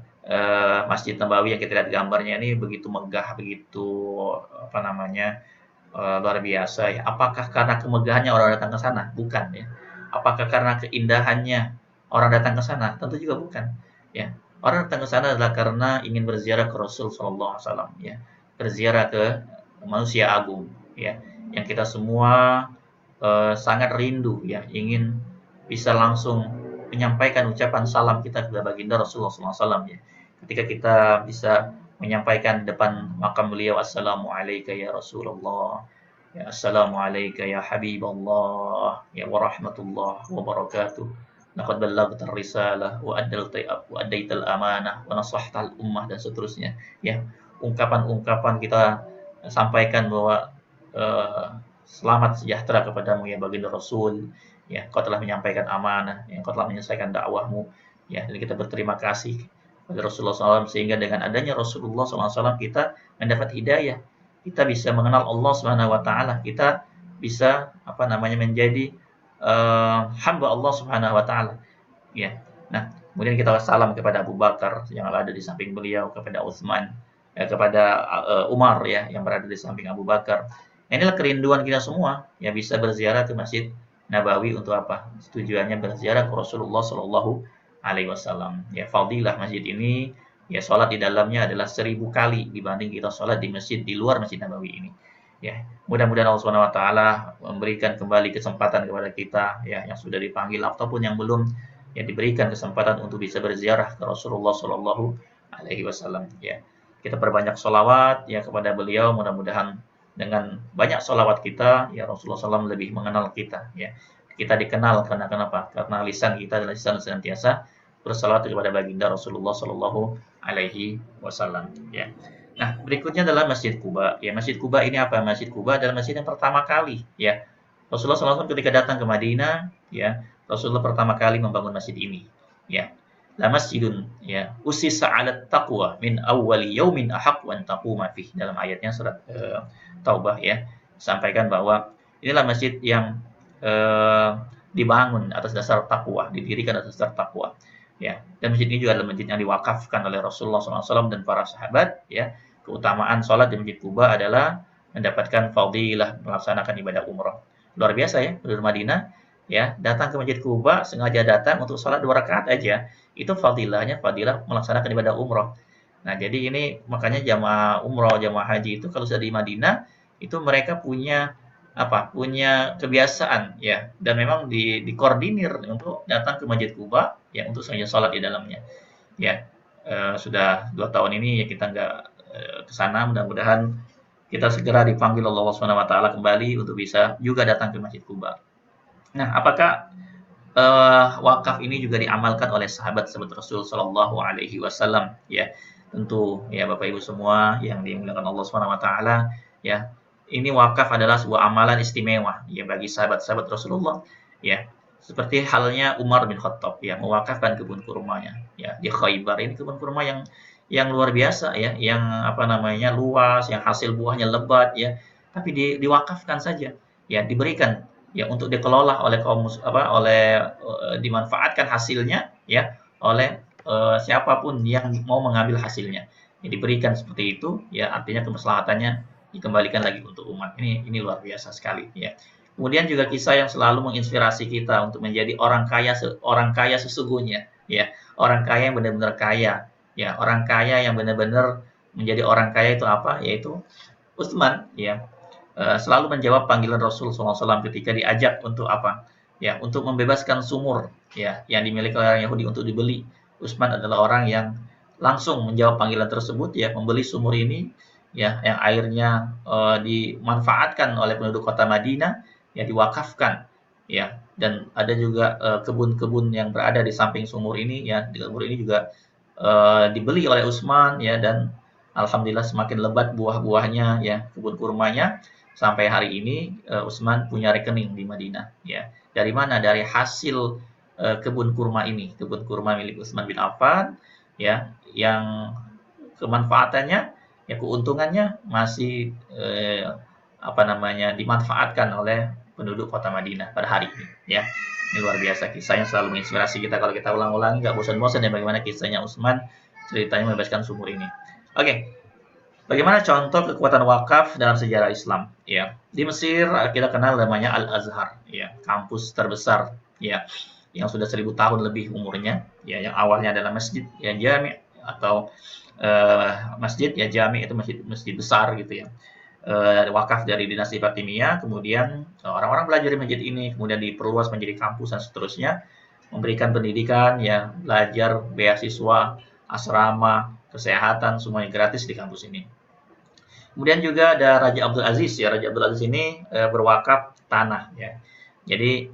Masjid Nabawi yang kita lihat gambarnya ini begitu megah, begitu luar biasa ya. Apakah karena kemegahannya orang datang ke sana? Bukan ya. Apakah karena keindahannya orang datang ke sana? Tentu juga bukan. Ya. Orang datang ke sana adalah karena ingin berziarah ke Rasul Sallallahu Alaihi Wasallam, ya, berziarah ke manusia agung, ya, yang kita semua sangat rindu, ya, ingin bisa langsung menyampaikan ucapan salam kita kepada baginda Rasulullah SAW, ya. Ketika kita bisa menyampaikan depan makam beliau, Assalamu alayka ya Rasulullah, ya Assalamu alayka ya Habiballah, ya warahmatullah wabarakatuh. Laqad ballaghta risalah wa addaital amanah wa nasahtal ummah dan seterusnya. Ya, ungkapan-ungkapan kita sampaikan bahwa eh, selamat sejahtera kepadamu ya baginda Rasul. Ya, kau telah menyampaikan amanah, ya, kau telah menyelesaikan dakwahmu. Ya, jadi kita berterima kasih kepada Rasulullah SAW sehingga dengan adanya Rasulullah SAW kita mendapat hidayah. Kita bisa mengenal Allah Subhanahu wa taala. Kita bisa menjadi hamba Allah Subhanahu wa taala. Ya. Nah, kemudian kita salam kepada Abu Bakar yang ada di samping beliau, kepada Utsman, kepada Umar ya yang berada di samping Abu Bakar. Inilah kerinduan kita semua ya bisa berziarah ke Masjid Nabawi untuk apa? Tujuannya berziarah ke Rasulullah Shallallahu Alaihi Wasallam. Ya, fadilah masjid ini ya sholat di dalamnya adalah 1000 kali dibanding kita sholat di masjid di luar Masjid Nabawi ini. Ya, mudah-mudahan Allah Subhanahu Wa Taala memberikan kembali kesempatan kepada kita ya yang sudah dipanggil ataupun yang belum ya diberikan kesempatan untuk bisa berziarah ke Rasulullah Shallallahu Alaihi Wasallam. Ya, kita perbanyak sholawat ya kepada beliau. Mudah-mudahan dengan banyak sholawat kita ya Rasulullah SAW lebih mengenal kita ya. Kita dikenal karena kenapa? Karena lisan kita adalah lisan senantiasa bersalawat kepada baginda Rasulullah Shallallahu Alaihi Wasallam ya. Nah, berikutnya adalah Masjid Quba. Ya, Masjid Quba ini apa? Masjid Quba adalah masjid yang pertama kali ya. Rasulullah SAW ketika datang ke Madinah ya, Rasulullah pertama kali membangun masjid ini ya. La masjidun ya usisa 'ala taqwa min awwali yaumin ahaq wa an taquma fihi, dalam ayatnya surat Taubah ya. Sampaikan bahwa inilah masjid yang dibangun atas dasar takwa, didirikan atas dasar takwa. Ya, dan masjid ini juga adalah masjid yang diwakafkan oleh Rasulullah SAW dan para sahabat. Ya, keutamaan sholat di Masjid Quba adalah mendapatkan fadilah melaksanakan ibadah umrah. Luar biasa ya, penduduk Madinah ya datang ke Masjid Quba sengaja datang untuk sholat 2 rakaat aja. Itu fadilah melaksanakan ibadah umrah. Nah, jadi ini makanya jamaah umrah, jamaah haji itu kalau sudah di Madinah itu mereka punya punya kebiasaan ya dan memang dikoordinir untuk datang ke Masjid Quba ya untuk sengaja sholat di dalamnya ya. Sudah 2 tahun ini ya kita nggak ke sana, mudah-mudahan kita segera dipanggil Allah Subhanahu Wa Taala kembali untuk bisa juga datang ke Masjid Quba. Nah, apakah wakaf ini juga diamalkan oleh sahabat-sahabat Rasul Shallallahu Alaihi Wasallam ya? Tentu ya Bapak Ibu semua yang dimuliakan Allah Subhanahu Wa Taala ya. Ini wakaf adalah sebuah amalan istimewa ya bagi sahabat-sahabat Rasulullah ya. Seperti halnya Umar bin Khattab ya mewakafkan kebun kurmanya ya di Khaybar. Ini kebun kurma yang luar biasa ya, yang luas, yang hasil buahnya lebat ya. Tapi diwakafkan saja ya, diberikan ya untuk dikelola oleh dimanfaatkan hasilnya ya oleh siapapun yang mau mengambil hasilnya. Ya, diberikan seperti itu ya, artinya kemaslahatannya dikembalikan lagi untuk umat. Ini luar biasa sekali ya. Kemudian juga kisah yang selalu menginspirasi kita untuk menjadi orang kaya sesungguhnya ya. Orang kaya yang benar-benar kaya ya, orang kaya yang benar-benar menjadi orang kaya itu apa? Yaitu Utsman ya. Selalu menjawab panggilan Rasul SAW ketika diajak untuk apa? Ya, untuk membebaskan sumur ya yang dimiliki oleh orang Yahudi untuk dibeli. Utsman adalah orang yang langsung menjawab panggilan tersebut ya, membeli sumur ini ya yang airnya dimanfaatkan oleh penduduk kota Madinah ya, diwakafkan ya. Dan ada juga kebun-kebun yang berada di samping sumur ini ya, di sumur ini juga dibeli oleh Utsman ya, dan alhamdulillah semakin lebat buah-buahnya ya, kebun kurmanya. Sampai hari ini Utsman punya rekening di Madinah ya. Dari mana? Dari hasil kebun kurma ini, kebun kurma milik Utsman bin Affan ya, yang kemanfaatannya ya, keuntungannya masih dimanfaatkan oleh penduduk kota Madinah pada hari ini ya. Ini luar biasa, kisahnya selalu menginspirasi kita. Kalau kita ulang-ulangi nggak bosan-bosan ya bagaimana kisahnya Utsman, ceritanya membebaskan sumur ini. Oke. Bagaimana contoh kekuatan wakaf dalam sejarah Islam ya. Di Mesir kita kenal namanya Al-Azhar ya, kampus terbesar ya yang sudah 1000 tahun lebih umurnya, ya, yang awalnya adalah masjid ya jami' atau masjid ya jami' itu masjid besar gitu ya. Wakaf dari dinasti Fatimiyah, kemudian orang-orang belajar di masjid ini, kemudian diperluas menjadi kampus dan seterusnya, memberikan pendidikan ya, belajar, beasiswa, asrama, kesehatan semuanya gratis di kampus ini. Kemudian juga ada Raja Abdul Aziz ya, Raja Abdul Aziz ini berwakaf tanah ya. Jadi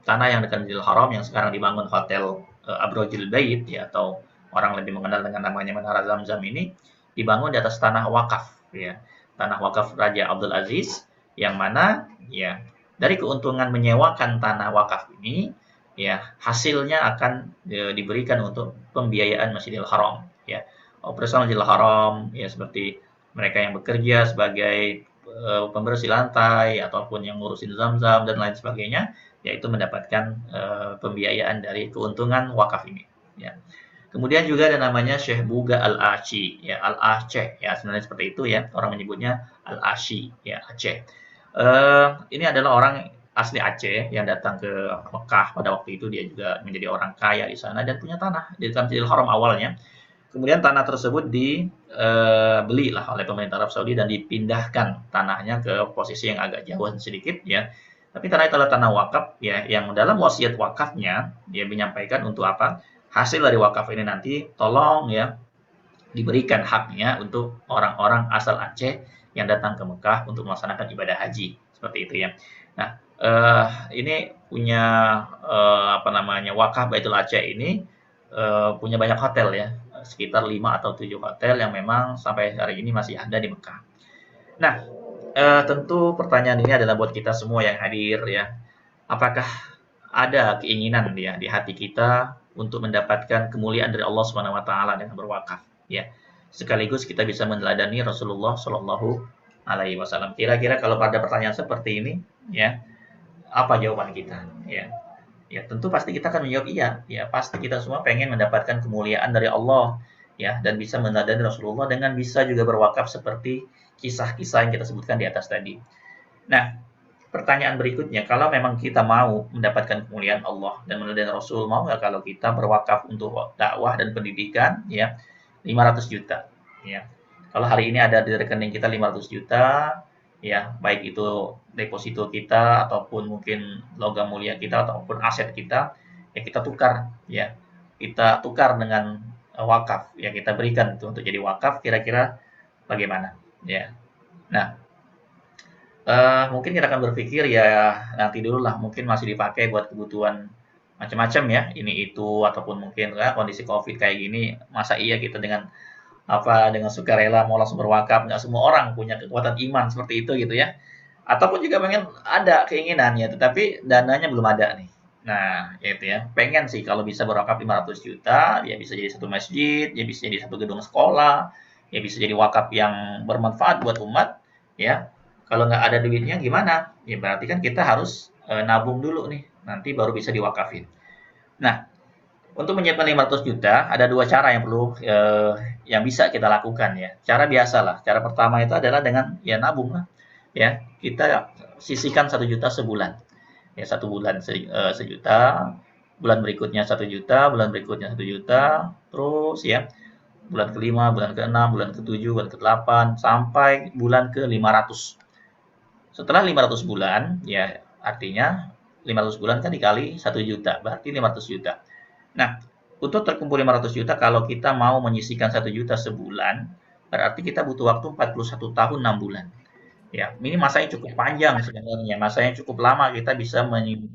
tanah yang dekat Masjidil Haram yang sekarang dibangun hotel Abrojil Bait ya, atau orang lebih mengenal dengan namanya Menara Zamzam ini, dibangun di atas tanah wakaf ya. Tanah wakaf Raja Abdul Aziz, yang mana ya dari keuntungan menyewakan tanah wakaf ini ya hasilnya akan diberikan untuk pembiayaan Masjidil Haram ya. Operasional Masjidil Haram ya, seperti mereka yang bekerja sebagai pembersih lantai ataupun yang ngurusin Zamzam dan lain sebagainya, yaitu mendapatkan pembiayaan dari keuntungan wakaf ini ya. Kemudian juga ada namanya Syekh Buga Al-Aci ya, Al-Aceh ya, sebenarnya seperti itu ya, orang menyebutnya Al-Aci ya, Aceh. Ini adalah orang asli Aceh yang datang ke Mekah pada waktu itu. Dia juga menjadi orang kaya di sana dan punya tanah di Masjidil Haram awalnya. Kemudian tanah tersebut dibeli lah oleh pemerintah Arab Saudi dan dipindahkan tanahnya ke posisi yang agak jauh sedikit ya. Tapi tanah itu adalah tanah wakaf ya, yang dalam wasiat wakafnya dia menyampaikan untuk apa? Hasil dari wakaf ini nanti tolong ya diberikan haknya untuk orang-orang asal Aceh yang datang ke Mekah untuk melaksanakan ibadah haji, seperti itu ya. Nah, ini punya apa namanya, wakaf Baitul Aceh ini punya banyak hotel ya, sekitar 5 atau 7 hotel yang memang sampai hari ini masih ada di Mekah. Nah, tentu pertanyaan ini adalah buat kita semua yang hadir ya. Apakah ada keinginan ya di hati kita untuk mendapatkan kemuliaan dari Allah Subhanahu wa taala dengan berwakaf ya. Sekaligus kita bisa meneladani Rasulullah Shallallahu alaihi wasallam. Kira-kira kalau pada pertanyaan seperti ini ya, apa jawaban kita ya? Ya, tentu pasti kita akan menjawab iya. Ya, pasti kita semua pengen mendapatkan kemuliaan dari Allah ya, dan bisa meneladani Rasulullah dengan bisa juga berwakaf seperti kisah-kisah yang kita sebutkan di atas tadi. Nah, pertanyaan berikutnya, kalau memang kita mau mendapatkan kemuliaan Allah dan meneladani Rasul, mau nggak kalau kita berwakaf untuk dakwah dan pendidikan ya 500 juta ya. Kalau hari ini ada di rekening kita 500 juta ya, baik itu deposito kita ataupun mungkin logam mulia kita ataupun aset kita, ya kita tukar ya. Kita tukar dengan wakaf ya, kita berikan itu untuk jadi wakaf, kira-kira bagaimana ya. Nah, mungkin kita akan berpikir ya nanti dulu lah, mungkin masih dipakai buat kebutuhan macam-macam ya, ini itu, ataupun mungkin kondisi COVID kayak gini, masa iya kita dengan sukarela mau langsung berwakaf? Nggak semua orang punya kekuatan iman seperti itu gitu ya. Ataupun juga pengen ada keinginan ya, tetapi dananya belum ada nih. Nah, itu ya, pengen sih kalau bisa berwakaf 500 juta, ya bisa jadi satu masjid, ya bisa jadi satu gedung sekolah, ya bisa jadi wakaf yang bermanfaat buat umat ya. Kalau nggak ada duitnya gimana? Ya berarti kan kita harus nabung dulu nih, nanti baru bisa diwakafin. Nah, untuk menyiapkan 500 juta, ada 2 cara yang perlu yang bisa kita lakukan ya. Cara biasa lah. Cara pertama itu adalah dengan ya nabung lah. Ya, kita sisihkan 1 juta sebulan. Ya, 1 bulan sejuta, bulan berikutnya 1 juta, bulan berikutnya 1 juta, terus ya. Bulan ke-5, bulan ke-6, bulan ke-7, bulan ke-8, sampai bulan ke-500. Setelah 500 bulan, ya artinya 500 bulan kan dikali 1 juta, berarti 500 juta. Nah, untuk terkumpul 500 juta, kalau kita mau menyisihkan 1 juta sebulan, berarti kita butuh waktu 41 tahun 6 bulan. Ya, ini masanya cukup panjang sebenarnya, masanya cukup lama, kita bisa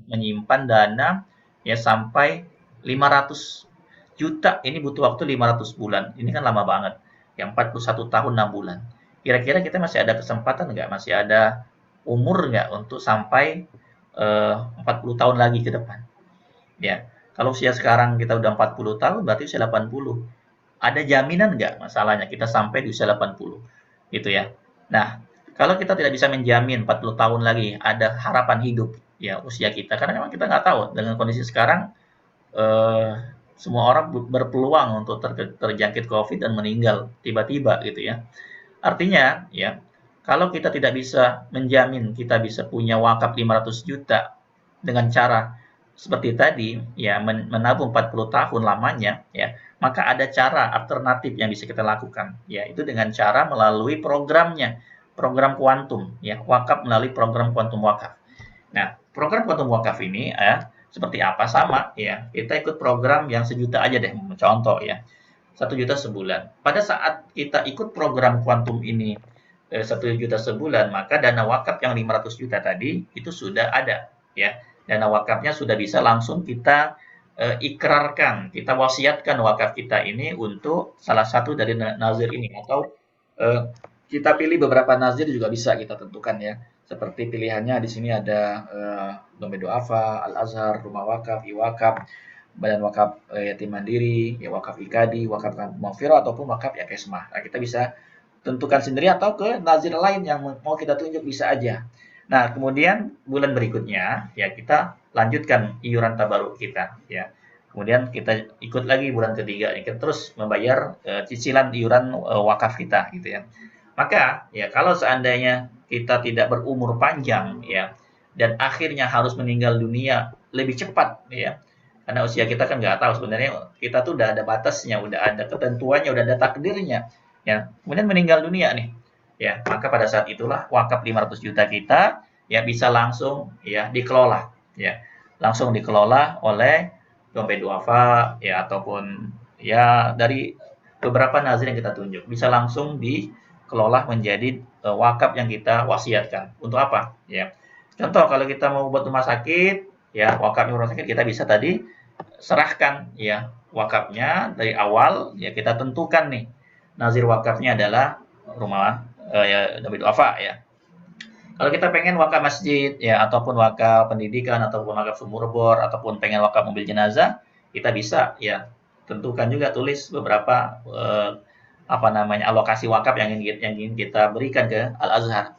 menyimpan dana ya sampai 500 juta, ini butuh waktu 500 bulan. Ini kan lama banget. Yang 41 tahun 6 bulan. Kira-kira kita masih ada kesempatan nggak? Masih ada umur nggak untuk sampai 40 tahun lagi ke depan? Ya, kalau usia sekarang kita udah 40 tahun, berarti usia 80. Ada jaminan nggak masalahnya kita sampai di usia 80? Gitu ya. Nah, kalau kita tidak bisa menjamin 40 tahun lagi ada harapan hidup ya usia kita, karena memang kita nggak tahu dengan kondisi sekarang semua orang berpeluang untuk terjangkit COVID dan meninggal tiba-tiba gitu ya. Artinya ya, kalau kita tidak bisa menjamin kita bisa punya wakaf 500 juta dengan cara seperti tadi ya menabung 40 tahun lamanya ya, maka ada cara alternatif yang bisa kita lakukan, yaitu dengan cara melalui programnya, program kuantum ya, wakaf melalui program kuantum wakaf. Nah, program kuantum wakaf ini ya seperti apa? Sama ya, kita ikut program yang 1 juta aja deh, contoh ya. 1 juta sebulan. Pada saat kita ikut program kuantum ini 1 juta sebulan, maka dana wakaf yang 500 juta tadi itu sudah ada ya. Dana wakafnya sudah bisa langsung kita ikrarkan, kita wasiatkan wakaf kita ini untuk salah satu dari nazir ini, atau kita pilih beberapa nazir juga bisa kita tentukan ya. Seperti pilihannya di sini ada Dompet Duafa, Al Azhar, Rumah Wakaf, Iwakaf, Badan Wakaf Yatim Mandiri, ya wakaf IKADI, wakaf Maghfirah ataupun wakaf Yakesmah. Nah, kita bisa tentukan sendiri atau ke nazir lain yang mau kita tunjuk bisa aja. Nah, kemudian bulan berikutnya ya kita lanjutkan iuran tabaruk kita ya. Kemudian kita ikut lagi bulan ketiga, kita terus membayar cicilan iuran wakaf kita gitu ya. Maka ya kalau seandainya kita tidak berumur panjang ya dan akhirnya harus meninggal dunia lebih cepat ya, karena usia kita kan nggak tahu sebenarnya, kita tuh udah ada batasnya, udah ada ketentuannya, udah ada takdirnya ya, kemudian meninggal dunia nih ya, maka pada saat itulah wakaf 500 juta kita ya bisa langsung ya dikelola ya, langsung dikelola oleh Dompet Duafa ya, ataupun ya dari beberapa nazir yang kita tunjuk, bisa langsung dikelola menjadi wakaf yang kita wasiatkan. Untuk apa ya, contoh kalau kita mau buat rumah sakit ya, wakaf rumah sakit kita bisa tadi serahkan ya wakafnya dari awal ya, kita tentukan nih nazir wakafnya adalah rumah ya Dompet Duafa ya. Kalau kita pengen wakaf masjid ya, ataupun wakaf pendidikan, ataupun wakaf sumur bor, ataupun pengen wakaf mobil jenazah, kita bisa ya tentukan juga, tulis beberapa alokasi wakaf yang ingin kita berikan ke Al Azhar.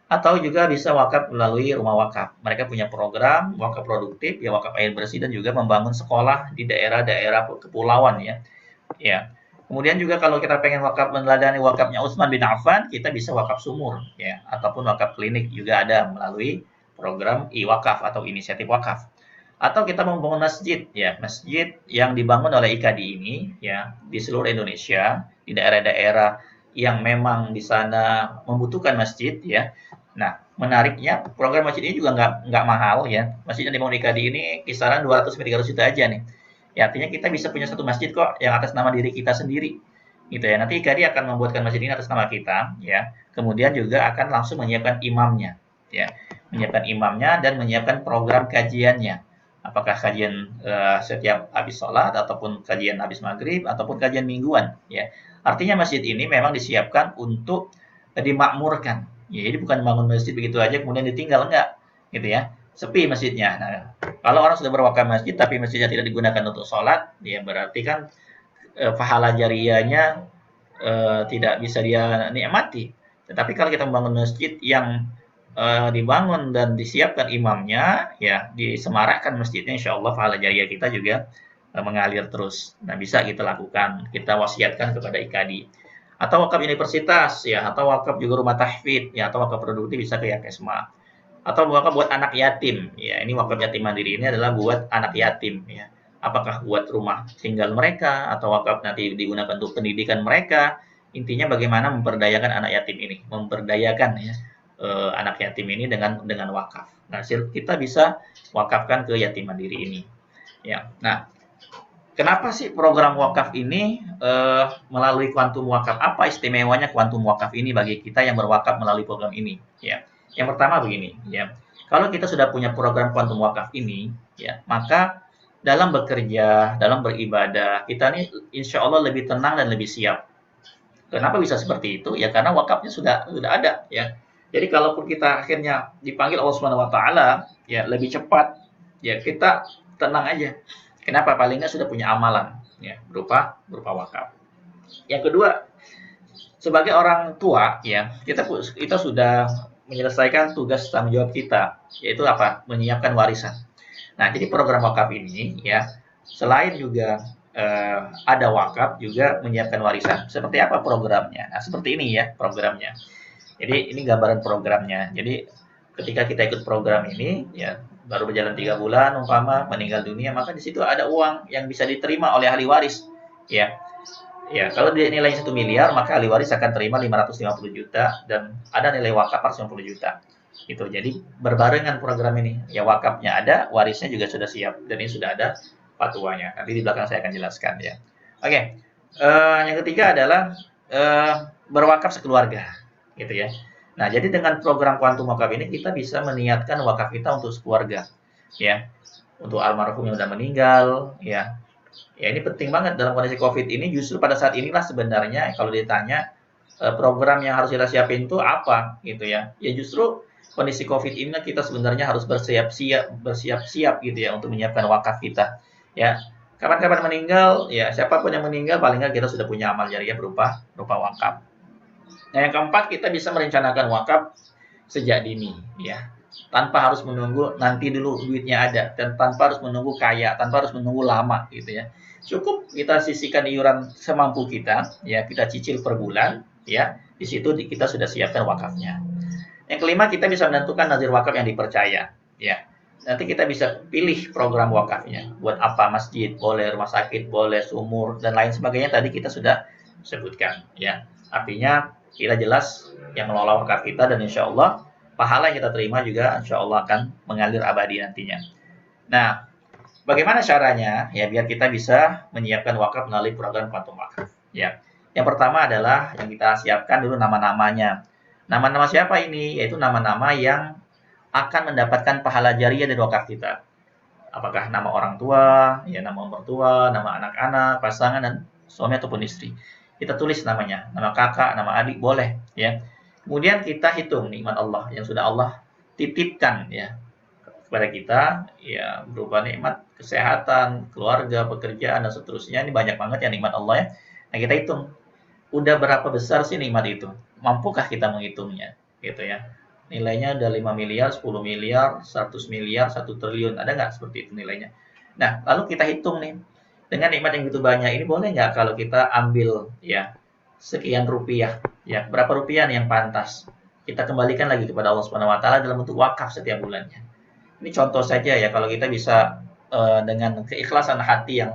Atau juga bisa wakaf melalui rumah wakaf. Mereka punya program wakaf produktif ya, wakaf air bersih, dan juga membangun sekolah di daerah-daerah kepulauan ya. Ya. Kemudian juga kalau kita pengen wakaf meneladani wakafnya Utsman bin Affan, kita bisa wakaf sumur ya, ataupun wakaf klinik juga ada melalui program iWakaf atau inisiatif wakaf. Atau kita membangun masjid ya, masjid yang dibangun oleh IKADI ini ya di seluruh Indonesia, di daerah-daerah yang memang di sana membutuhkan masjid ya. Nah, menariknya program masjid ini juga nggak mahal ya. Masjid yang dibangun IKADI ini kisaran 200-300 juta aja nih. Ya, artinya kita bisa punya satu masjid kok yang atas nama diri kita sendiri. Gitu ya. Nanti IKADI akan membuatkan masjid ini atas nama kita ya. Kemudian juga akan langsung menyiapkan imamnya ya. Menyiapkan imamnya dan menyiapkan program kajiannya. Apakah kajian setiap habis sholat, ataupun kajian habis maghrib, ataupun kajian mingguan ya. Artinya masjid ini memang disiapkan untuk dimakmurkan. Ya, jadi bukan bangun masjid begitu aja kemudian ditinggal, enggak gitu ya. Sepi masjidnya. Nah, kalau orang sudah berwakaf masjid tapi masjidnya tidak digunakan untuk sholat, ya berarti kan pahala jariyahnya tidak bisa dia nikmati. Tetapi kalau kita membangun masjid yang dibangun dan disiapkan imamnya, ya disemarakkan masjidnya, insya Allah pahala jariyah kita juga mengalir terus. Nah, bisa kita lakukan, kita wasiatkan kepada IKADI. Atau wakaf universitas, ya, atau wakaf juga rumah tahfidz, ya, atau wakaf produktif bisa ke Yakesma. Atau wakaf buat anak yatim, ya, ini wakaf yatim mandiri ini adalah buat anak yatim, ya. Apakah buat rumah tinggal mereka, atau wakaf nanti digunakan untuk pendidikan mereka. Intinya bagaimana memperdayakan anak yatim ini, memperdayakan ya anak yatim ini dengan wakaf. Nah, kita bisa wakafkan ke yatim mandiri ini. Ya, nah, kenapa sih program wakaf ini melalui kuantum wakaf? Apa istimewanya kuantum wakaf ini bagi kita yang berwakaf melalui program ini? Ya, yang pertama begini, ya, kalau kita sudah punya program kuantum wakaf ini, ya, maka dalam bekerja, dalam beribadah, kita ini insya Allah lebih tenang dan lebih siap. Kenapa bisa seperti itu? Ya karena wakafnya sudah ada, ya. Jadi kalaupun kita akhirnya dipanggil Allah Subhanahu Wa Taala, ya lebih cepat, ya kita tenang aja. Kenapa? Paling nggak sudah punya amalan, ya berupa wakaf. Yang kedua, sebagai orang tua, ya kita sudah menyelesaikan tugas tanggung jawab kita, yaitu apa? Menyiapkan warisan. Nah, jadi program wakaf ini, ya selain juga ada wakaf, juga menyiapkan warisan. Seperti apa programnya? Nah, seperti ini ya programnya. Jadi ini gambaran programnya. Jadi ketika kita ikut program ini, ya baru berjalan 3 bulan umpama meninggal dunia, maka di situ ada uang yang bisa diterima oleh ahli waris. Ya, ya kalau nilainya 1 miliar, maka ahli waris akan terima 550 juta dan ada nilai wakaf 450 juta. Gitu. Jadi berbarengan program ini. Ya wakafnya ada, warisnya juga sudah siap dan ini sudah ada fatwanya. Nanti di belakang saya akan jelaskan ya. Oke. Yang ketiga adalah berwakaf sekeluarga, gitu ya. Nah, jadi dengan program Quantum Wakaf ini kita bisa meniatkan wakaf kita untuk sekeluarga, ya, untuk almarhum yang sudah meninggal, ya. Ya ini penting banget dalam kondisi COVID ini. Justru pada saat inilah sebenarnya kalau ditanya program yang harus kita siapin itu apa, gitu ya. Ya justru kondisi COVID ini kita sebenarnya harus bersiap-siap gitu ya untuk menyiapkan wakaf kita, ya. Kapan-kapan meninggal, ya siapapun yang meninggal paling nggak kita sudah punya amal jariah berupa wakaf. Nah, yang keempat kita bisa merencanakan wakaf sejak dini, ya. Tanpa harus menunggu nanti dulu duitnya ada dan tanpa harus menunggu kaya, tanpa harus menunggu lama gitu ya. Cukup kita sisihkan iuran semampu kita, ya kita cicil per bulan, ya. Di situ kita sudah siapkan wakafnya. Yang kelima kita bisa menentukan nazir wakaf yang dipercaya, ya. Nanti kita bisa pilih program wakafnya. Buat apa masjid, boleh rumah sakit, boleh sumur, dan lain sebagainya tadi kita sudah sebutkan. Ya, artinya kita jelas yang mengelola wakaf kita dan insya Allah pahala yang kita terima juga insya Allah akan mengalir abadi nantinya. Nah, bagaimana caranya? Ya, biar kita bisa menyiapkan wakaf melalui program Quantum Wakaf. Ya, yang pertama adalah yang kita siapkan dulu nama-namanya. Nama-nama siapa ini? Yaitu nama-nama yang akan mendapatkan pahala jariah dari wakaf kita. Apakah nama orang tua, ya nama mertua, nama anak-anak, pasangan dan suami ataupun istri. Kita tulis namanya, nama kakak, nama adik boleh, ya. Kemudian kita hitung nikmat Allah yang sudah Allah titipkan ya kepada kita, ya berupa nikmat kesehatan, keluarga, pekerjaan dan seterusnya. Ini banyak banget ya nikmat Allah ya. Nah, kita hitung udah berapa besar sih nikmat itu? Mampukah kita menghitungnya? Gitu ya. Nilainya udah 5 miliar, 10 miliar, 100 miliar, 1 triliun. Ada nggak seperti itu nilainya? Nah, lalu kita hitung nih. Dengan nikmat yang begitu banyak ini boleh nggak kalau kita ambil ya sekian rupiah? Ya, berapa rupiah nih yang pantas? Kita kembalikan lagi kepada Allah Subhanahu wa taala dalam bentuk wakaf setiap bulannya. Ini contoh saja ya kalau kita bisa dengan keikhlasan hati yang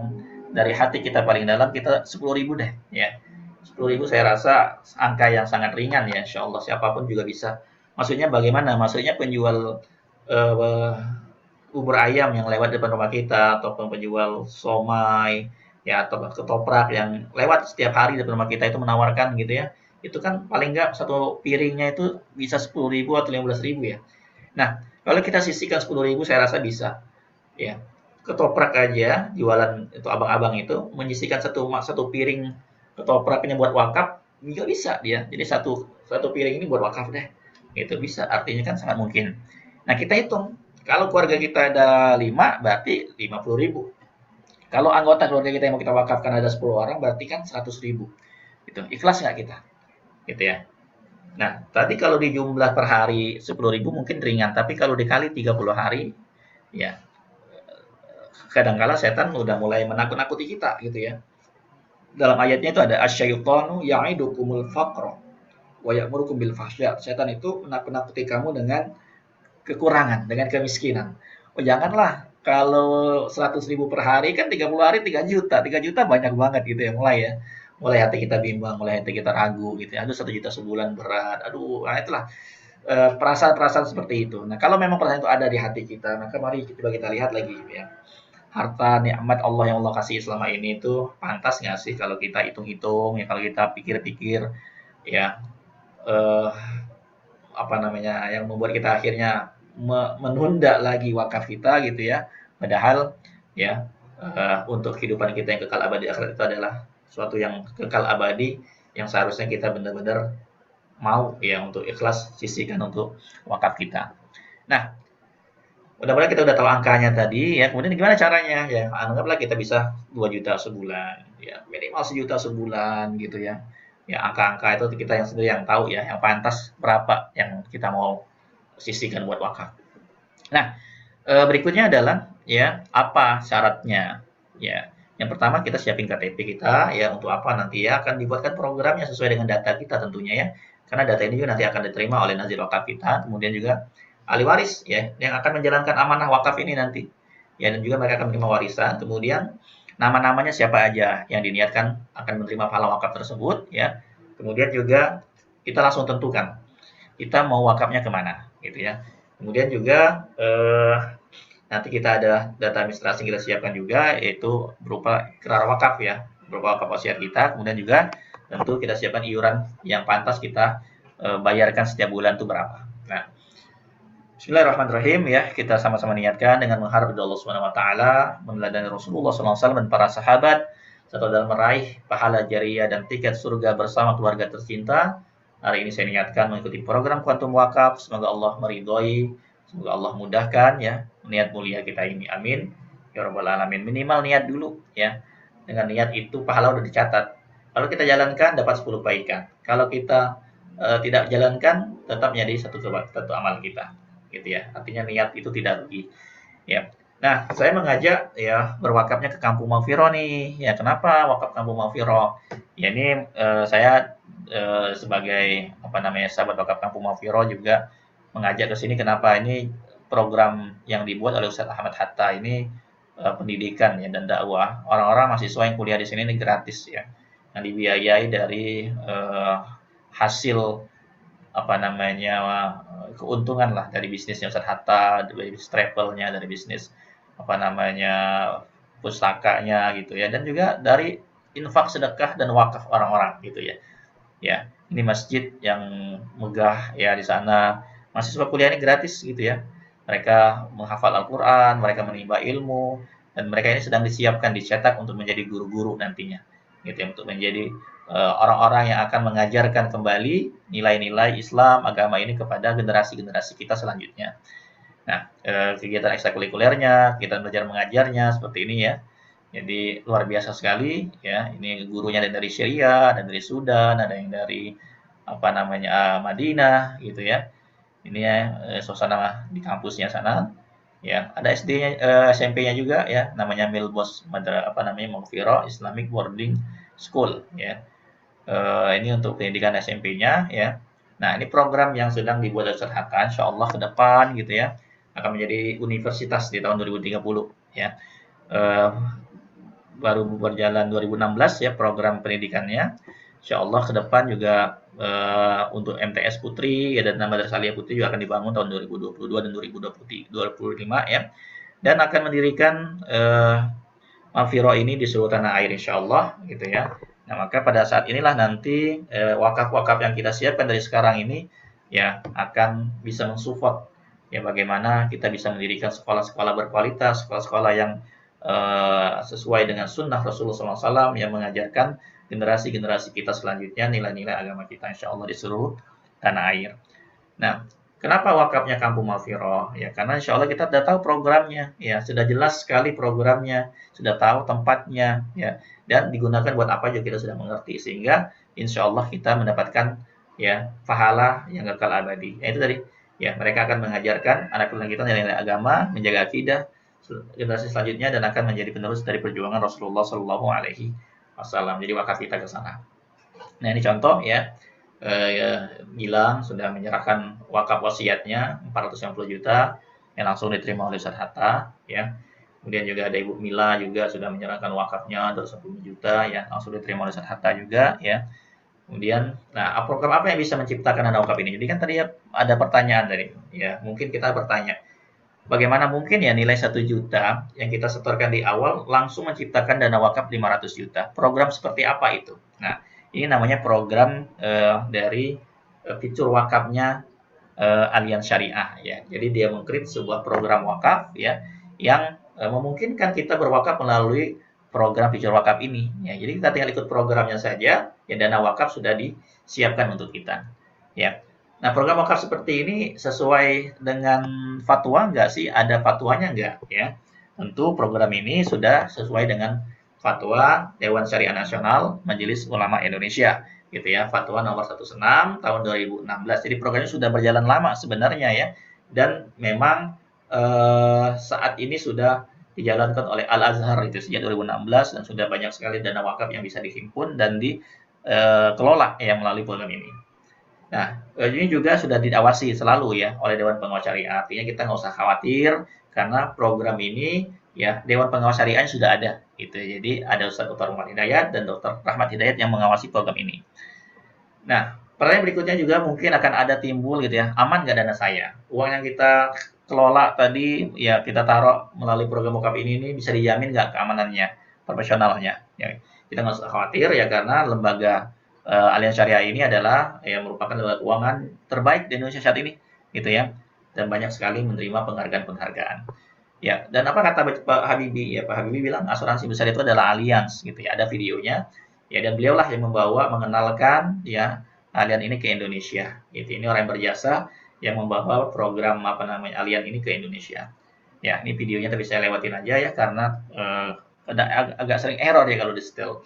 dari hati kita paling dalam kita 10.000 deh ya. 10.000 saya rasa angka yang sangat ringan ya, insya Allah siapapun juga bisa. Maksudnya bagaimana? Maksudnya penjual bubur ayam yang lewat depan rumah kita, atau penjual somai, ya atau ketoprak yang lewat setiap hari depan rumah kita itu menawarkan gitu ya. Itu kan paling nggak satu piringnya itu bisa 10.000 atau 15.000 ya. Nah, kalau kita sisihkan 10.000 saya rasa bisa. Ya. Ketoprak aja jualan itu abang-abang itu menyisihkan satu piring ketopraknya buat wakaf juga bisa dia. Jadi satu piring ini buat wakaf deh. Itu bisa, artinya kan sangat mungkin. Nah, kita hitung. Kalau keluarga kita ada 5, berarti 50.000. Kalau anggota keluarga kita yang mau kita wakafkan ada 10 orang, berarti kan 100.000. Gitu. Ikhlas nggak kita? Gitu ya. Nah, tadi kalau di jumlah per hari 10.000 mungkin ringan, tapi kalau dikali 30 hari, ya kadangkala setan udah mulai menakut-nakuti kita gitu ya. Dalam ayatnya itu ada asyaitonu ya'idukumul faqra wa ya'murukum bil fahsya. Setan itu menakut-nakuti kamu dengan kekurangan, dengan kemiskinan. Oh, janganlah kalau 100.000 per hari kan 30 hari 3 juta. 3 juta banyak banget gitu ya mulai ya. Mulai hati kita bimbang, mulai hati kita ragu gitu ya. Aduh 1 juta sebulan berat. Aduh, nah itulah perasaan-perasaan seperti itu. Nah, kalau memang perasaan itu ada di hati kita, maka mari coba kita lihat lagi ya. Harta nikmat Allah yang Allah kasih selama ini itu pantas nggak sih kalau kita hitung-hitung ya, kalau kita pikir-pikir ya apa namanya yang membuat kita akhirnya menunda lagi wakaf kita gitu ya. Padahal ya untuk kehidupan kita yang kekal abadi akhirat itu adalah suatu yang kekal abadi yang seharusnya kita benar-benar mau ya untuk ikhlas sisihkan untuk wakaf kita. Nah, mudah-mudahan kita udah tahu angkanya tadi ya. Kemudian gimana caranya? Ya, anggaplah kita bisa 2 juta sebulan, ya minimal 1 juta sebulan gitu ya. Ya angka-angka itu kita yang sendiri yang tahu ya, yang pantas berapa yang kita mau sisihkan buat wakaf. Nah, berikutnya adalah ya apa syaratnya? Ya, yang pertama kita siapin KTP kita ya untuk apa nanti ya akan dibuatkan programnya sesuai dengan data kita tentunya ya. Karena data ini juga nanti akan diterima oleh nazir wakaf kita, kemudian juga ahli waris ya yang akan menjalankan amanah wakaf ini nanti. Ya, dan juga mereka akan menerima warisan. Kemudian nama-namanya siapa aja yang diniatkan akan menerima pahala wakaf tersebut ya. Kemudian juga kita langsung tentukan kita mau wakafnya kemana gitu ya. Kemudian juga nanti kita ada data administrasi yang kita siapkan juga, yaitu berupa ikrar wakaf ya, berupa wakaf wasiat kita. Kemudian juga tentu kita siapkan iuran yang pantas kita bayarkan setiap bulan itu berapa. Nah, Bismillahirrahmanirrahim ya, kita sama-sama niatkan dengan mengharap dari Allah Subhanahu wa taala, meneladani Rasulullah SAW dan para sahabat serta dalam meraih pahala jariah dan tiket surga bersama keluarga tercinta. Hari ini saya niatkan mengikuti program Kuantum Wakaf. Semoga Allah meridhoi, semoga Allah mudahkan ya niat mulia kita ini. Amin. Ya rabbal alamin. Minimal niat dulu ya. Dengan niat itu pahala udah dicatat. Kalau kita jalankan dapat 10 kebaikan. Kalau kita tidak jalankan tetap menjadi satu amal kita. Gitu ya. Artinya niat itu tidak rugi. Ya. Nah, saya mengajak ya berwakafnya ke Kampung Maghfirah nih. Ya, kenapa wakaf Kampung Maghfirah? Ya ini saya sebagai sahabat wakaf Kampung Maghfirah juga mengajak ke sini. Kenapa ini program yang dibuat oleh Ustaz Ahmad Hatta ini pendidikan ya dan dakwah. Orang-orang mahasiswa yang kuliah di sini ini gratis ya. Yang dibiayai dari hasil keuntungan lah dari bisnisnya Ustaz Hatta, dari bisnis travelnya, dari bisnis pustakanya gitu ya, dan juga dari infak sedekah dan wakaf orang-orang gitu ya. Ya, ini masjid yang megah ya, di sana mahasiswa kuliah ini gratis gitu ya. Mereka menghafal Al-Qur'an, mereka menimba ilmu, dan mereka ini sedang disiapkan, dicetak untuk menjadi guru-guru nantinya. Gitu ya, untuk menjadi orang-orang yang akan mengajarkan kembali nilai-nilai Islam, agama ini kepada generasi-generasi kita selanjutnya. Nah, kegiatan ekstrakurikulernya, kegiatan belajar mengajarnya seperti ini ya. Jadi luar biasa sekali ya. Ini gurunya ada dari Syria, ada dari Sudan, ada yang dari Madinah gitu ya. Ini ya suasana di kampusnya sana. Ya, ada SD-nya, SMP-nya juga ya, namanya Milbos Maghfirah Islamic Boarding School ya. Ini untuk pendidikan SMP-nya ya. Nah, ini program yang sedang dibuat oleh Ustaz Hatta, insyaallah ke depan gitu ya akan menjadi universitas di tahun 2030 ya. Baru berjalan 2016 ya program pendidikannya. Insyaallah ke depan juga untuk MTS Putri ya, dan Madrasah Aliyah Putri juga akan dibangun tahun 2022 dan 2025 ya. Dan akan mendirikan Maghfirah ini di seluruh tanah air insyaallah gitu ya. Nah, maka pada saat inilah nanti wakaf-wakaf yang kita siapkan dari sekarang ini ya akan bisa mensupport ya bagaimana kita bisa mendirikan sekolah-sekolah berkualitas, sekolah-sekolah yang sesuai dengan sunnah Rasulullah SAW yang mengajarkan generasi-generasi kita selanjutnya nilai-nilai agama kita insyaallah di seluruh tanah air. Nah, kenapa wakafnya Kampung Maghfirah? Ya, karena insyaallah kita sudah tahu programnya, ya sudah jelas sekali programnya, sudah tahu tempatnya, ya, dan digunakan buat apa juga kita sudah mengerti, sehingga insyaallah kita mendapatkan ya pahala yang kekal abadi. Ya, itu tadi, ya mereka akan mengajarkan anak keturunan kita nilai-nilai agama, menjaga akidah generasi selanjutnya, dan akan menjadi penerus dari perjuangan Rasulullah Shallallahu Alaihi Wasallam. Jadi wakaf kita ke sana. Nah, ini contoh ya. Gilang sudah menyerahkan wakaf wasiatnya 450 juta yang langsung diterima oleh Ustaz Hatta ya. Kemudian juga ada Ibu Mila juga sudah menyerahkan wakafnya 210 juta yang langsung diterima oleh Ustaz Hatta juga ya. Kemudian program apa yang bisa menciptakan dana wakaf ini? Jadi kan tadi ya, ada pertanyaan tadi ya, mungkin kita bertanya bagaimana mungkin ya nilai 1 juta yang kita setorkan di awal langsung menciptakan dana wakaf 500 juta. Program seperti apa itu? Nah, ini namanya program dari fitur wakafnya Allianz Syariah ya. Jadi dia mengcreate sebuah program wakaf ya yang memungkinkan kita berwakaf melalui program fitur wakaf ini ya. Jadi kita tinggal ikut programnya saja ya, dana wakaf sudah disiapkan untuk kita ya. Nah, program wakaf seperti ini sesuai dengan fatwa enggak sih? Ada fatwanya enggak ya? Tentu program ini sudah sesuai dengan Fatwa Dewan Syariah Nasional Majelis Ulama Indonesia gitu ya, Fatwa nomor 16 tahun 2016. Jadi programnya sudah berjalan lama sebenarnya ya, dan memang saat ini sudah dijalankan oleh Al-Azhar itu sejak 2016, dan sudah banyak sekali dana wakaf yang bisa dihimpun dan dikelola ya melalui program ini. Nah, ini juga sudah diawasi selalu ya oleh Dewan Pengawas Syariah. Artinya kita nggak usah khawatir karena program ini ya Dewan Pengawas Syariah sudah ada gitu. Jadi ada Ustaz Dr. Umar Hidayat dan Dr. Rahmat Hidayat yang mengawasi program ini. Nah, pertanyaan berikutnya juga mungkin akan ada timbul gitu ya, aman nggak dana saya? Uang yang kita kelola tadi ya kita taruh melalui program wakaf ini bisa dijamin nggak keamanannya, profesionalnya? Ya, kita nggak usah khawatir ya karena lembaga Aliansi Syariah ini adalah yang merupakan lembaga keuangan terbaik di Indonesia saat ini, gitu ya. Dan banyak sekali menerima penghargaan-penghargaan. Ya, dan apa kata Pak Habibie? Ya, Pak Habibie bilang asuransi besar itu adalah Allianz, gitu ya. Ada videonya. Ya, dan beliaulah yang membawa, mengenalkan ya Allianz ini ke Indonesia. Gitu. Ini orang yang berjasa yang membawa program apa namanya Allianz ini ke Indonesia. Ya, ini videonya tapi saya lewatin aja ya karena agak sering error ya kalau di setel.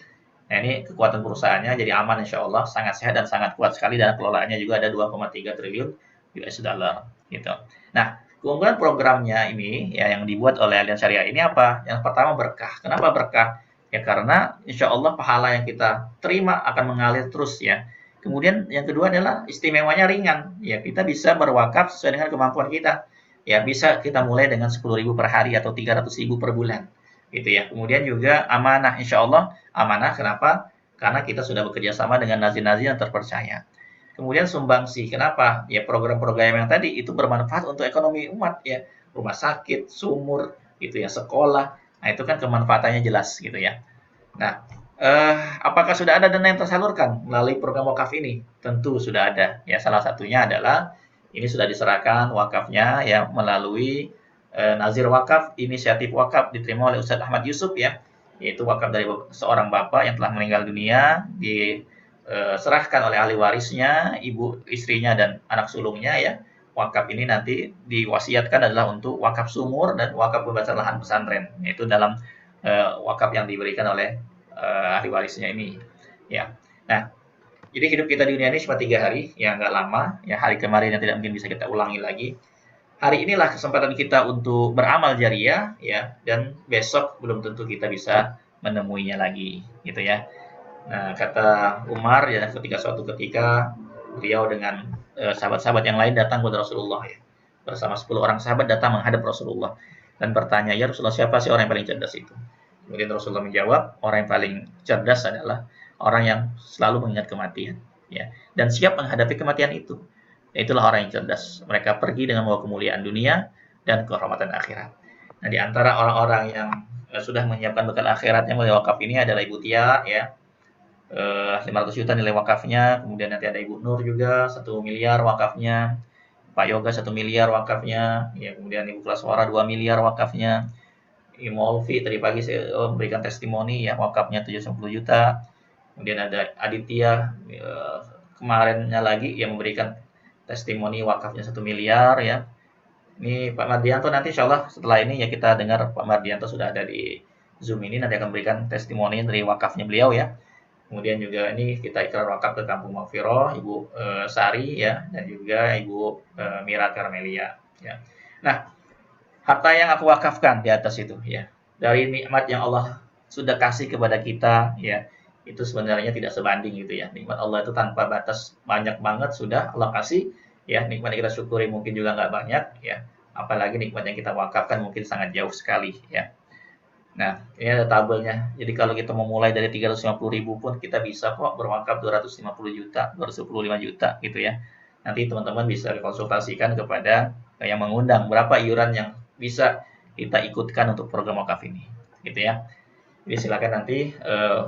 Nah, ini kekuatan perusahaannya jadi aman insya Allah, sangat sehat dan sangat kuat sekali dan kelolaannya juga ada 2,3 triliun US dollar gitu. Nah, keunggulan programnya ini ya yang dibuat oleh Allianz Syariah ini apa? Yang pertama berkah. Kenapa berkah? Ya karena insya Allah pahala yang kita terima akan mengalir terus ya. Kemudian yang kedua adalah istimewanya ringan. Ya kita bisa berwakaf sesuai dengan kemampuan kita. Ya bisa kita mulai dengan 10.000 per hari atau 300.000 per bulan gitu ya. Kemudian juga amanah, insya Allah amanah. Kenapa? Karena kita sudah bekerja sama dengan nazi-nazi yang terpercaya. Kemudian sumbangsi, kenapa? Ya program-program yang tadi itu bermanfaat untuk ekonomi umat ya, rumah sakit, sumur, gitu ya, sekolah. Nah itu kan kemanfaatannya jelas gitu ya. Nah, apakah sudah ada dana yang tersalurkan melalui program wakaf ini? Tentu sudah ada. Ya salah satunya adalah ini sudah diserahkan wakafnya ya melalui Nazir Wakaf, inisiatif wakaf diterima oleh Ustadz Ahmad Yusuf ya, yaitu wakaf dari seorang bapak yang telah meninggal dunia, diserahkan oleh ahli warisnya, ibu istrinya dan anak sulungnya ya. Wakaf ini nanti diwasiatkan adalah untuk wakaf sumur dan wakaf pembebasan lahan pesantren, yaitu dalam wakaf yang diberikan oleh ahli warisnya ini. Ya, nah jadi hidup kita di dunia ini cuma 3 hari, ya nggak lama. Ya hari kemarin yang tidak mungkin bisa kita ulangi lagi. Hari inilah kesempatan kita untuk beramal jariah ya dan besok belum tentu kita bisa menemuinya lagi gitu ya. Nah, kata Umar ya suatu ketika beliau dengan sahabat-sahabat yang lain datang kepada Rasulullah ya. Bersama 10 orang sahabat datang menghadap Rasulullah dan bertanya, "Ya Rasulullah, siapa sih orang yang paling cerdas itu?" Kemudian Rasulullah menjawab, "Orang yang paling cerdas adalah orang yang selalu mengingat kematian ya dan siap menghadapi kematian itu." Itulah orang yang cerdas. Mereka pergi dengan membawa kemuliaan dunia dan kehormatan akhirat. Nah, di antara orang-orang yang sudah menyiapkan bekal akhiratnya melalui wakaf ini adalah Ibu Tia ya. 500 juta nilai wakafnya, kemudian nanti ada Ibu Nur juga 1 miliar wakafnya, Pak Yoga 1 miliar wakafnya, ya kemudian Ibu Klaswara 2 miliar wakafnya, Ibu Olvi tadi pagi saya memberikan testimoni ya wakafnya 710 juta, kemudian ada Aditya kemarinnya lagi yang memberikan testimoni wakafnya 1 miliar ya. Ini Pak Mardianto nanti insya Allah setelah ini ya kita dengar Pak Mardianto sudah ada di Zoom ini nanti akan memberikan testimoni dari wakafnya beliau ya. Kemudian juga ini kita ikrar wakaf ke Kampung Maghfirah, Ibu Sari ya dan juga Ibu Mira Karmelia ya. Nah, harta yang aku wakafkan di atas itu ya. Dari nikmat yang Allah sudah kasih kepada kita ya. Itu sebenarnya tidak sebanding gitu ya. Nikmat Allah itu tanpa batas banyak banget sudah Allah kasih ya. Nikmat yang kita syukuri mungkin juga nggak banyak ya. Apalagi nikmat yang kita wakafkan mungkin sangat jauh sekali ya. Nah, ini ada tabelnya. Jadi kalau kita memulai dari 350.000 pun kita bisa kok berwakaf 250 juta, 225 juta gitu ya. Nanti teman-teman bisa konsultasikan kepada yang mengundang berapa iuran yang bisa kita ikutkan untuk program wakaf ini, gitu ya. Jadi silakan nanti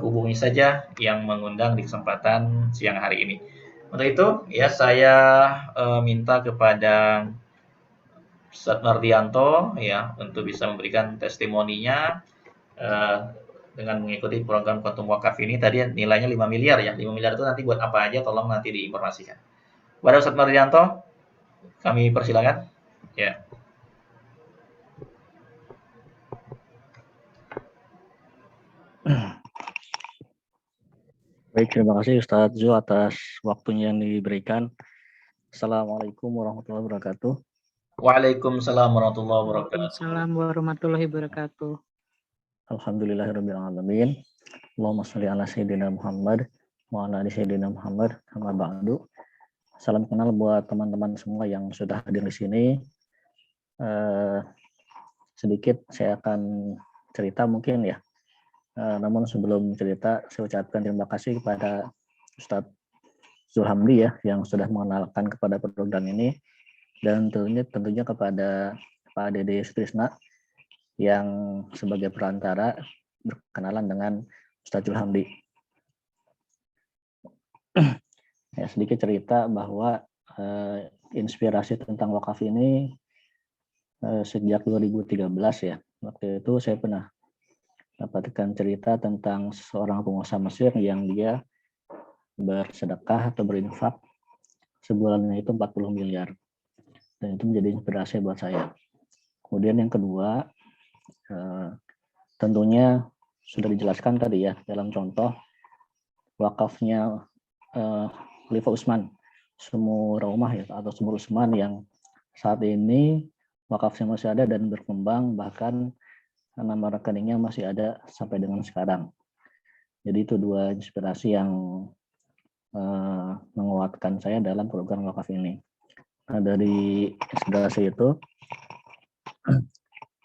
hubungi saja yang mengundang di kesempatan siang hari ini. Untuk itu ya saya minta kepada Ustadz Mardianto ya untuk bisa memberikan testimoninya dengan mengikuti program Quantum Wakaf ini. Tadi nilainya 5 miliar ya. 5 miliar itu nanti buat apa aja tolong nanti diinformasikan. Kepada Ustadz Mardianto kami persilakan. Ya. Baik, terima kasih Ustadz Zul atas waktunya yang diberikan. Assalamualaikum warahmatullahi wabarakatuh. Waalaikumsalam warahmatullahi wabarakatuh. Waalaikumsalam warahmatullahi wabarakatuh. Alhamdulillahirabbil alamin. Allahumma shalli ala sayyidina Muhammad wa ala ali sayyidina Muhammad. Amma ba'du. Salam kenal buat teman-teman semua yang sudah hadir di sini. Sedikit saya akan cerita mungkin ya. Namun sebelum cerita, saya ucapkan terima kasih kepada Ustadz Zulhamdi ya yang sudah mengenalkan kepada program ini, dan tentunya kepada Pak Dede Sutrisna yang sebagai perantara berkenalan dengan Ustadz Zulhamdi. Ya, sedikit cerita bahwa inspirasi tentang wakaf ini sejak 2013 ya. Waktu itu saya pernah dapatkan cerita tentang seorang pengusaha Mesir yang dia bersedekah atau berinfak sebulannya itu 40 miliar. Dan itu menjadi inspirasi buat saya. Kemudian yang kedua, tentunya sudah dijelaskan tadi ya dalam contoh wakafnya Khalifah Utsman Sumur Raumah ya, atau Sumur Utsman yang saat ini wakafnya masih ada dan berkembang, bahkan nama rekeningnya masih ada sampai dengan sekarang. Jadi itu dua inspirasi yang menguatkan saya dalam program wakaf ini. Nah, dari inspirasi itu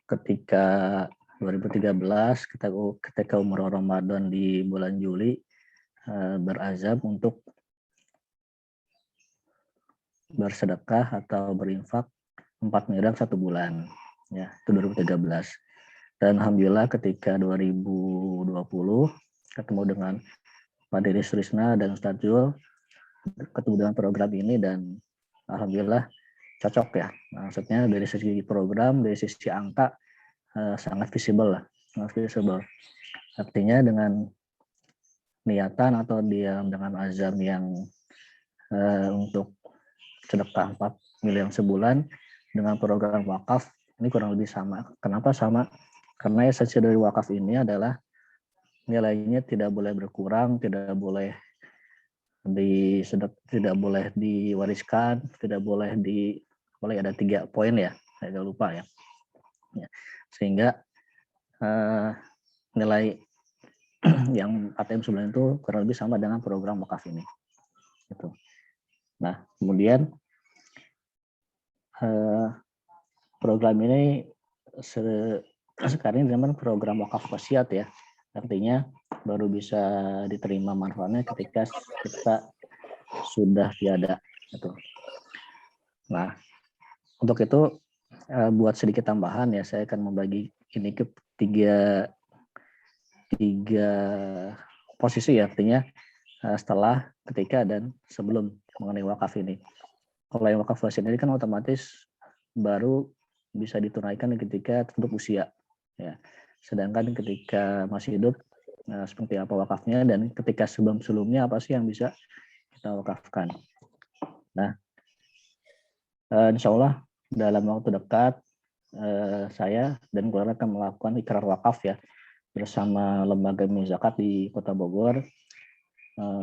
ketika 2013 ketika umroh Ramadan di bulan Juli berazam untuk bersedekah atau berinfak 4 miliar 1 bulan ya, itu 2013. Dan alhamdulillah ketika 2020 ketemu dengan Pak Dede Sutrisna dan Ustadz Zul, ketemu dengan program ini, dan alhamdulillah cocok ya. Maksudnya dari sisi program, dari sisi angka sangat visible lah, sangat visible. Artinya dengan niatan atau dia dengan azam yang untuk sedekah 4 miliar sebulan dengan program wakaf ini kurang lebih sama. Kenapa sama? Karena esensi dari wakaf ini adalah nilainya tidak boleh berkurang, tidak boleh diwariskan, tidak boleh ada 3 poin ya, saya agak lupa ya. Sehingga nilai yang ATM sebulan itu kurang lebih sama dengan program wakaf ini. Gitu. Nah, kemudian program ini sekarang ini namanya program wakaf wasiat ya. Artinya baru bisa diterima manfaatnya ketika kita sudah tiada. Gitu. Nah, untuk itu buat sedikit tambahan ya, saya akan membagi ini ke tiga posisi ya, artinya setelah, ketika, dan sebelum mengenai wakaf ini. Kalau yang wakaf wasiat ini kan otomatis baru bisa ditunaikan ketika tutup usia ya. Sedangkan ketika masih hidup seperti apa wakafnya, dan ketika sebelumnya apa sih yang bisa kita wakafkan. Nah, insya Allah dalam waktu dekat saya dan keluarga akan melakukan ikrar wakaf ya bersama lembaga zakat di Kota Bogor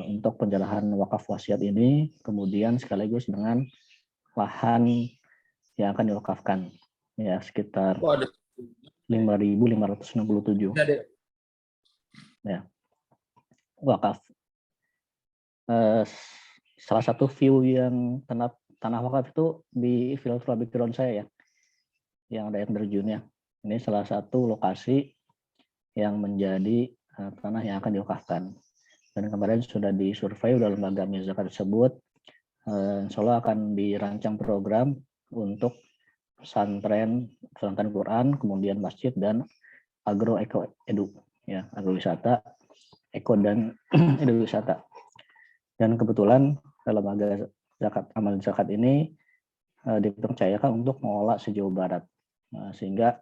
untuk penyerahan wakaf wasiat ini, kemudian sekaligus dengan lahan yang akan diwakafkan ya sekitar 5.567 ya wakaf. Salah satu view yang tanah wakaf itu di Villa Background saya ya, yang ada air terjunnya. Ini salah satu lokasi yang menjadi tanah yang akan diwakafkan. Dan kemarin sudah disurvei oleh lembaga zakat tersebut. Insya Allah akan dirancang program untuk pesantren Quran, kemudian masjid, dan agro eko edu ya, agrowisata, eko dan edu wisata. Dan kebetulan lembaga amal zakat ini dipercayakan untuk mengolah sejauh barat, sehingga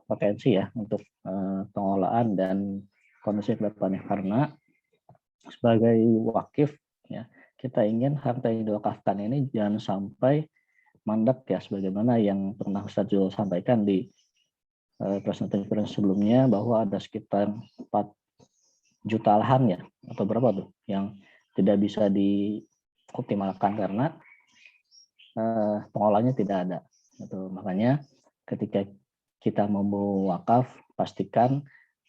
potensi ya untuk pengolahan dan kondisi kedepannya, karena sebagai wakif ya, kita ingin harta yang diwakafkan ini jangan sampai mandek ya, sebagaimana yang pernah Ustadz Zul sampaikan di presentasi sebelumnya, bahwa ada sekitar 4 juta lahan ya, atau berapa tuh yang tidak bisa dioptimalkan karena pengolahnya tidak ada. Gitu. Makanya ketika kita mau wakaf, pastikan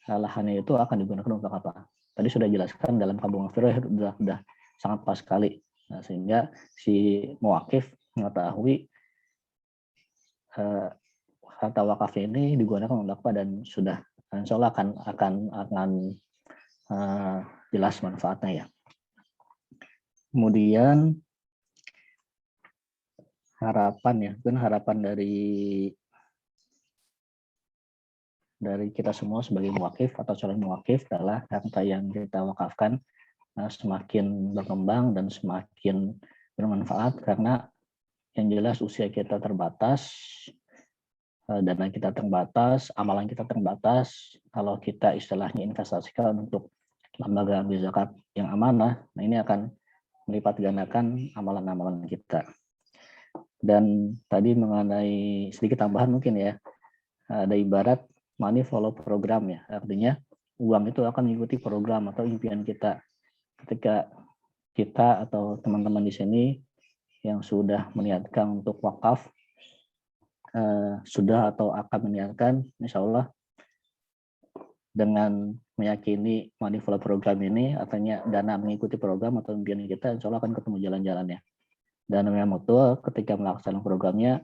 lahannya itu akan digunakan untuk apa. Tadi sudah jelaskan dalam Kabung Afirah, sudah sangat pas sekali. Nah, sehingga si muwakif mengetahui harta wakaf ini digunakan untuk apa dan sudah insya Allah akan jelas manfaatnya ya. Kemudian harapan dari kita semua sebagai muwakif atau calon muwakif adalah harta yang kita wakafkan semakin berkembang dan semakin bermanfaat, karena yang jelas usia kita terbatas, dana kita terbatas, amalan kita terbatas. Kalau kita istilahnya investasikan untuk lembaga ambil zakat yang amanah, nah ini akan melipat gandakan amalan-amalan kita. Dan tadi mengenai sedikit tambahan mungkin ya, ada ibarat money follow program ya, artinya uang itu akan mengikuti program atau impian kita. Ketika kita atau teman-teman di sini yang sudah meniatkan untuk wakaf, sudah atau akan meniatkan, insya Allah dengan meyakini money follow program ini, artinya dana mengikuti program atau impian kita, insya Allah akan ketemu jalan-jalannya. Dan yang betul ketika melaksanakan programnya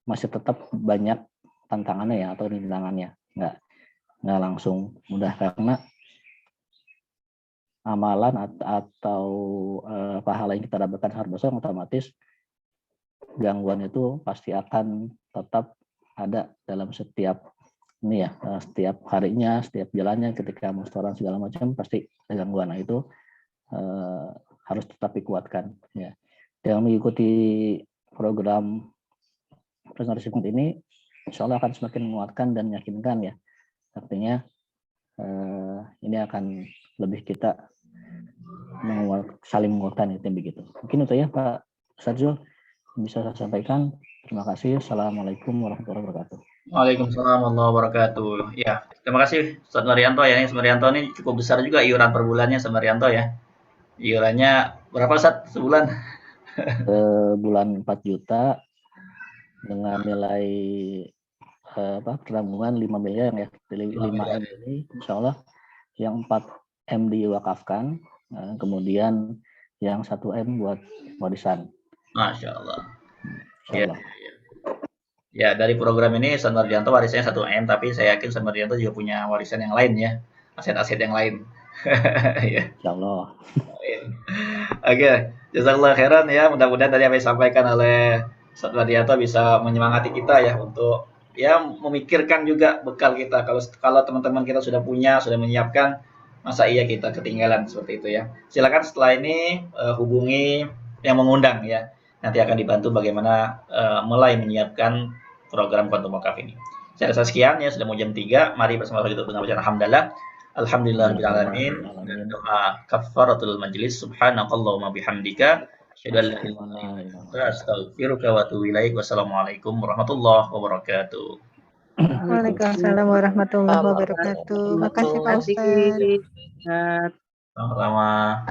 masih tetap banyak tantangannya ya, atau rintangannya, nggak langsung mudah, karena amalan atau pahala yang kita dapatkan sangat besar, otomatis gangguan itu pasti akan tetap ada dalam setiap setiap harinya, setiap jalannya, ketika mau setoran segala macam pasti ada gangguan. Nah, itu harus tetap dikuatkan ya. Yang mengikuti program personal assistant ini insya Allah akan semakin menguatkan dan meyakinkan ya. Artinya ini akan lebih kita saling menguatkan, itu begitu. Mungkin itu ya Pak Ustadzul bisa saya sampaikan. Terima kasih. Assalamualaikum warahmatullahi wabarakatuh. Waalaikumsalam warahmatullahi wabarakatuh. Ya, terima kasih Ustaz Marianto ya. Ini Marianto ini cukup besar juga iuran per bulannya Ustaz Marianto ya. Iurannya berapa Ustaz sebulan? Bulan 4 juta dengan nilai pertanggungan 5 miliar ya. Dari 5 M ini insya Allah yang 4 M diwakafkan, kemudian yang 1 M buat warisan. Masya Allah. Insya Allah. Ya, dari program ini Ustaz Mardianto warisannya 1 M, tapi saya yakin Ustaz Mardianto juga punya warisan yang lain ya, aset-aset yang lain. Ya. Insya Allah. Oke, jazakallah khairan ya. Mudah-mudahan tadi apa yang disampaikan oleh Ustaz Mardianto bisa menyemangati kita ya untuk ya memikirkan juga bekal kita. Kalau teman-teman kita sudah punya, sudah menyiapkan, masa iya kita ketinggalan seperti itu ya. Silakan setelah ini hubungi yang mengundang ya. Nanti akan dibantu bagaimana mulai menyiapkan program Quantum Wakaf ini. Saya rasa sekian ya, sudah mau jam 3. Mari bersama-sama kita dengan bacaan alhamdulillah. Alhamdulillahirabbil alamin. Dan doa kafaratul majlis. Subhanakallahumma bihamdika asyhadu an la ilaha illa anta astaghfiruka wa atubu ilaik. Wassalamualaikum warahmatullahi wabarakatuh. Waalaikumsalam warahmatullahi wabarakatuh. Makasih Pak Ustaz. Sama-sama.